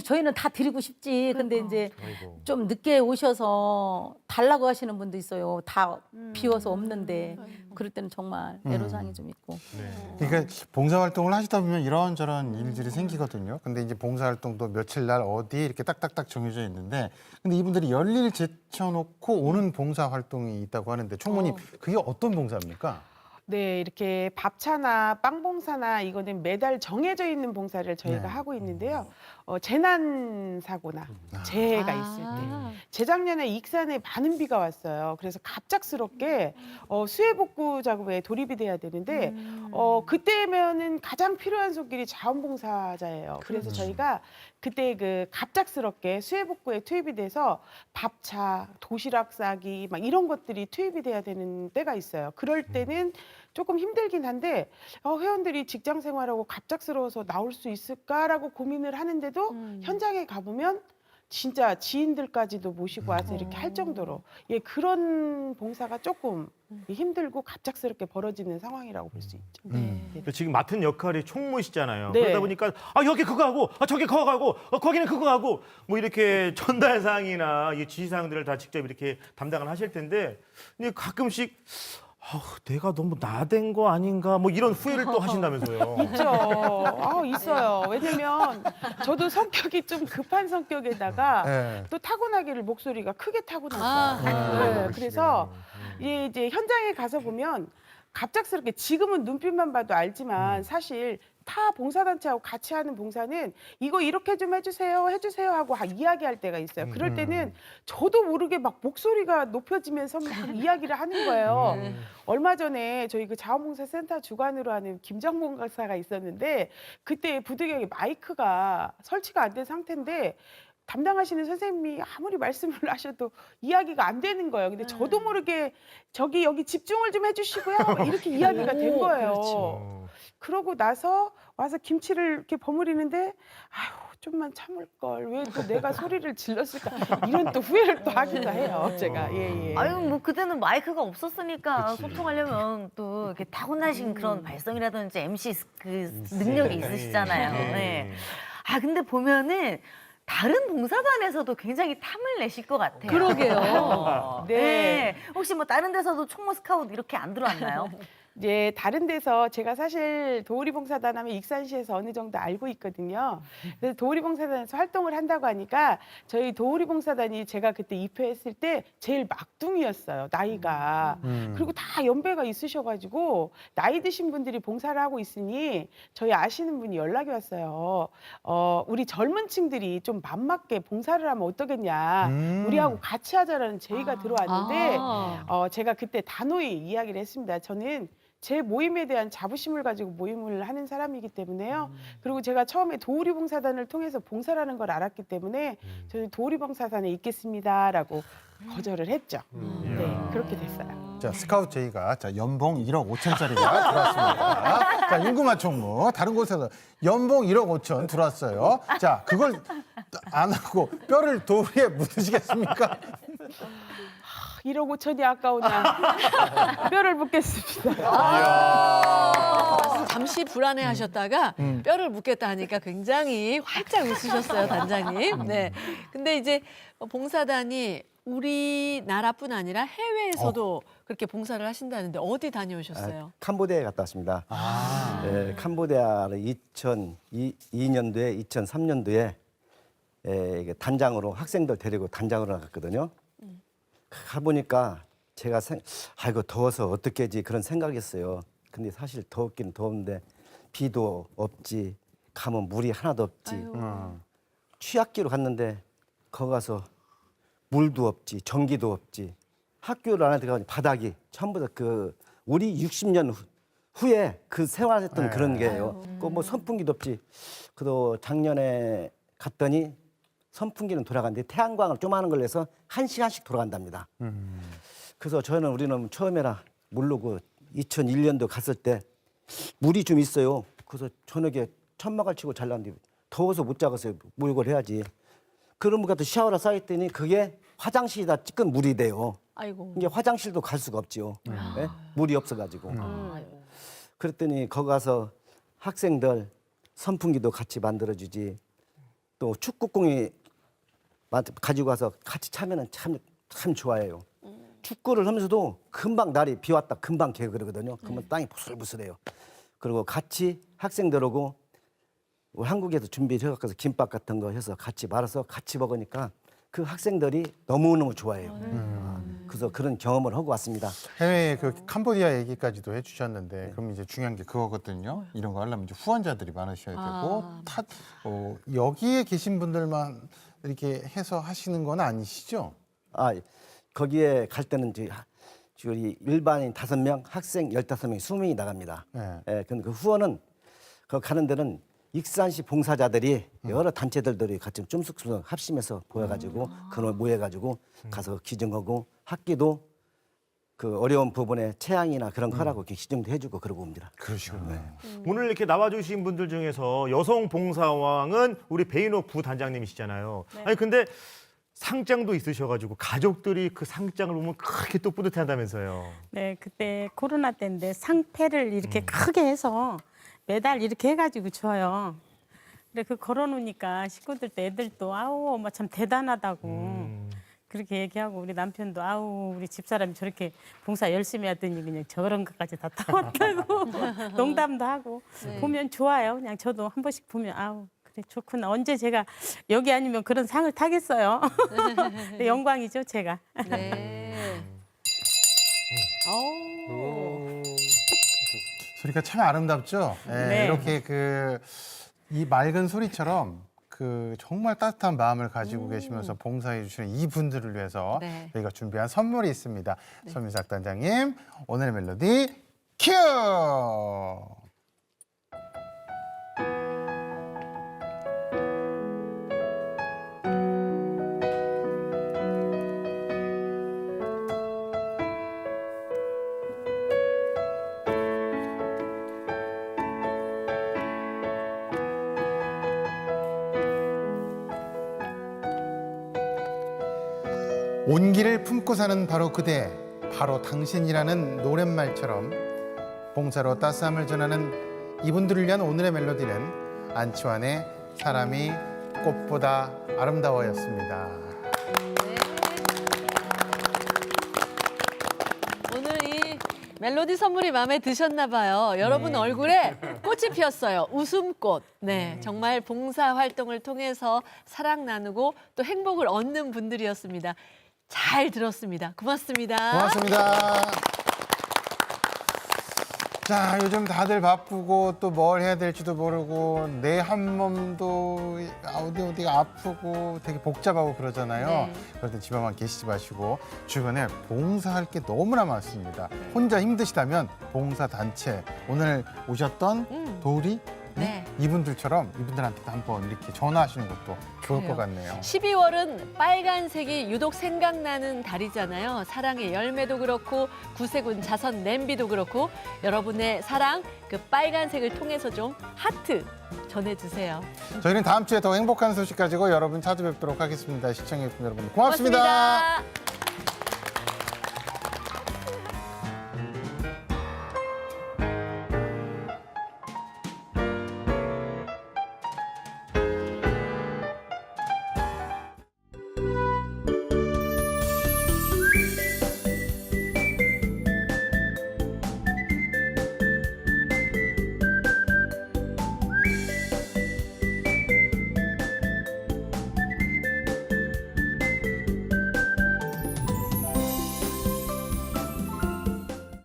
저희는 다 드리고 싶지. 근데 이제 좀 늦게 오셔서 달라고 하시는 분도 있어요. 다 비워서 없는데 그럴 때는 정말 애로사항이 좀 있고. 그러니까 봉사활동을 하시다 보면 이런저런 일들이 생기거든요. 근데 이제 봉사활동도 며칠 날 어디 이렇게 딱딱딱 정해져 있는데 근데 이분들이 열일 제쳐놓고 오는 봉사활동이 있다고 하는데 총무님 그게 어떤 봉사입니까? 네, 이렇게 밥차나 빵봉사나 이거는 매달 정해져 있는 봉사를 저희가 네. 하고 있는데요. 재난 사고나 재해가 있을 때 재작년에 익산에 많은 비가 왔어요. 그래서 갑작스럽게 수해복구 작업에 돌입이 돼야 되는데 그때면은 가장 필요한 손길이 자원봉사자예요. 그래서 저희가 그때 그 갑작스럽게 수해복구에 투입이 돼서 밥차, 도시락 싸기 막 이런 것들이 투입이 돼야 되는 때가 있어요. 그럴 때는 조금 힘들긴 한데 회원들이 직장 생활하고 갑작스러워서 나올 수 있을까라고 고민을 하는데도 현장에 가보면 진짜 지인들까지도 모시고 와서 이렇게 할 정도로 그런 봉사가 조금 힘들고 갑작스럽게 벌어지는 상황이라고 볼 수 있죠. 지금 맡은 역할이 총무시잖아요. 네. 그러다 보니까 여기 그거 하고 저기 그거 하고 거기는 그거 하고 뭐 이렇게 전달 사항이나 이 지시 사항들을 다 직접 이렇게 담당을 하실 텐데 근데 가끔씩 내가 너무 나댄 거 아닌가 뭐 이런 후회를 또 하신다면서요. 있죠. 있어요. 왜냐면 저도 성격이 좀 급한 성격에다가 네. 또 타고나기를 목소리가 크게 타고났어요. 네, 그래서 이제 현장에 가서 보면 갑작스럽게 지금은 눈빛만 봐도 알지만 사실 타 봉사단체하고 같이 하는 봉사는 이거 이렇게 좀 해주세요 하고 이야기할 때가 있어요. 그럴 때는 저도 모르게 막 목소리가 높여지면서 막 이야기를 하는 거예요. 얼마 전에 저희 그 자원봉사센터 주관으로 하는 김정봉 강사가 있었는데 그때 부득이하게 마이크가 설치가 안 된 상태인데 담당하시는 선생님이 아무리 말씀을 하셔도 이야기가 안 되는 거예요. 근데 저도 모르게 저기 여기 집중을 좀 해주시고요. 이렇게 이야기가 된 거예요. 그러고 나서 와서 김치를 이렇게 버무리는데 아휴 좀만 참을 걸 왜 또 내가 소리를 질렀을까 이런 또 후회를 또 하기도 해요. 제가 예. 아유 뭐 그때는 마이크가 없었으니까 소통하려면 또 이렇게 타고나신 그런 발성이라든지 MC 그 능력이 있으시잖아요. 네. 아 근데 보면은 다른 봉사단에서도 굉장히 탐을 내실 것 같아요. 그러게요. 네. 혹시 뭐 다른 데서도 총무 스카웃 이렇게 안 들어왔나요? 이제 다른 데서 제가 사실 도우리봉사단 하면 익산시에서 어느 정도 알고 있거든요. 그래서 도우리봉사단에서 활동을 한다고 하니까 저희 도우리봉사단이 제가 그때 입회했을 때 제일 막둥이였어요. 나이가. 그리고 다 연배가 있으셔가지고 나이 드신 분들이 봉사를 하고 있으니 저희 아시는 분이 연락이 왔어요. 우리 젊은 층들이 좀 맘맞게 봉사를 하면 어떠겠냐. 우리하고 같이 하자라는 제의가 들어왔는데 제가 그때 단호히 이야기를 했습니다. 저는 제 모임에 대한 자부심을 가지고 모임을 하는 사람이기 때문에요. 그리고 제가 처음에 도우리봉사단을 통해서 봉사라는 걸 알았기 때문에 저는 도우리봉사단에 있겠습니다라고 거절을 했죠. 네, 그렇게 됐어요. 자, 스카우트 제의가 자, 연봉 1억 5천짜리가 들어왔습니다. 자, 윤구마 총무 다른 곳에서 연봉 1억 5천 들어왔어요. 자, 그걸 안 하고 뼈를 도리에 묻으시겠습니까? 1억 5천이 아까우나 뼈를 묻겠습니다. 잠시 불안해하셨다가 뼈를 묻겠다 하니까 굉장히 활짝 웃으셨어요, 단장님. 네. 근데 이제 봉사단이 우리나라뿐 아니라 해외에서도 그렇게 봉사를 하신다는데 어디 다녀오셨어요? 캄보디아에 갔다 왔습니다. 예, 캄보디아를 2002년도에 2003년도에 이게 단장으로 학생들 데리고 단장으로 나갔거든요. 가보니까 제가 아이고 더워서 어떻게지 그런 생각이었어요. 근데 사실 덥긴 더운데 비도 없지 가면 물이 하나도 없지. 취학기로 갔는데 거기 가서 물도 없지 전기도 없지. 학교를 안에 들어가니 바닥이 전부 다 그 우리 60년 후에 그 생활했던 그런 게예요. 그 뭐 선풍기도 없지. 그래도 작년에 갔더니 선풍기는 돌아갔는데 태양광을 조그마한 걸 내서 1시간씩 돌아간답니다. 그래서 우리는 처음에라 모르고 2001년도 갔을 때 물이 좀 있어요. 그래서 저녁에 천막을 치고 잘랐는데 더워서 못 자겠어요. 목욕을 해야지. 그런 분 같은 샤워를 쌓였더니 그게 화장실에다 찌끈 물이 돼요. 아이고. 이게 화장실도 갈 수가 없죠. 네? 물이 없어가지고. 그랬더니 거기 가서 학생들 선풍기도 같이 만들어주지. 또 축구공이 가지고 가서 같이 차면은 참 좋아해요. 축구를 하면서도 금방 날이 비 왔다 금방 개그러거든요. 그러면 땅이 부슬부슬해요. 그리고 같이 학생들하고 한국에서 준비를 해갖고 김밥 같은 거 해서 같이 말아서 같이 먹으니까 그 학생들이 너무너무 좋아해요. 그래서 그런 경험을 하고 왔습니다. 해외 그 캄보디아 얘기까지도 해주셨는데 그럼 이제 중요한 게 그거거든요. 이런 거 하려면 이제 후원자들이 많으셔야 되고 여기에 계신 분들만 이렇게 해서 하시는 건 아니시죠? 거기에 갈 때는 이제 일반인 5명, 학생 15명이 20명이 나갑니다. 네. 예, 근데 그 후원은 가는 데는 익산시 봉사자들이 여러 단체들이 같이 쫌쑥쫌쑥 합심해서 모여가지고 그걸 모여가지고 가서 기증하고 학기도 그 어려운 부분에 체향이나 그런 거 하라고 이렇게 기증도 해주고 그러고 옵니다. 그러시군요. 오늘 이렇게 나와주신 분들 중에서 여성 봉사왕은 우리 베인호 부단장님이시잖아요. 아니 근데 상장도 있으셔가지고 가족들이 그 상장을 보면 그렇게 또 뿌듯해한다면서요. 네, 그때 코로나 때인데 상패를 이렇게 크게 해서 매달 이렇게 해가지고 줘요. 근데 그 걸어놓으니까 식구들도 애들도 아우 엄마 참 대단하다고 그렇게 얘기하고 우리 남편도 아우 우리 집사람이 저렇게 봉사 열심히 하더니 그냥 저런 것까지 다 타왔다고 농담도 하고 보면 좋아요. 그냥 저도 한 번씩 보면 아우 그래 좋구나. 언제 제가 여기 아니면 그런 상을 타겠어요. 영광이죠 제가. 네. 소리가 참 아름답죠. 예, 네. 이렇게 이 맑은 소리처럼 정말 따뜻한 마음을 가지고 계시면서 봉사해 주시는 이분들을 위해서 네. 저희가 준비한 선물이 있습니다. 손민석 단장님, 오늘의 멜로디 큐! 온기를 품고 사는 바로 그대, 바로 당신이라는 노랫말처럼 봉사로 따스함을 전하는 이분들을 위한 오늘의 멜로디는 안치환의 사람이 꽃보다 아름다워였습니다. 오늘 이 멜로디 선물이 마음에 드셨나 봐요. 여러분 얼굴에 꽃이 피었어요. 웃음꽃. 네, 정말 봉사 활동을 통해서 사랑 나누고 또 행복을 얻는 분들이었습니다. 잘 들었습니다. 고맙습니다. 고맙습니다. 자, 요즘 다들 바쁘고 또 뭘 해야 될지도 모르고 내 한 몸도 어디가 아프고 되게 복잡하고 그러잖아요. 네. 그럴 때 집에만 계시지 마시고 주변에 봉사할 게 너무나 많습니다. 혼자 힘드시다면 봉사단체, 오늘 오셨던 도리 네. 이분들한테도 한번 이렇게 전화하시는 것도 좋을 그래요. 것 같네요. 12월은 빨간색이 유독 생각나는 달이잖아요. 사랑의 열매도 그렇고 구세군 자선 냄비도 그렇고 여러분의 사랑 그 빨간색을 통해서 좀 하트 전해주세요. 저희는 다음 주에 더 행복한 소식 가지고 여러분 찾아뵙도록 하겠습니다. 시청해주신 여러분 고맙습니다. 고맙습니다.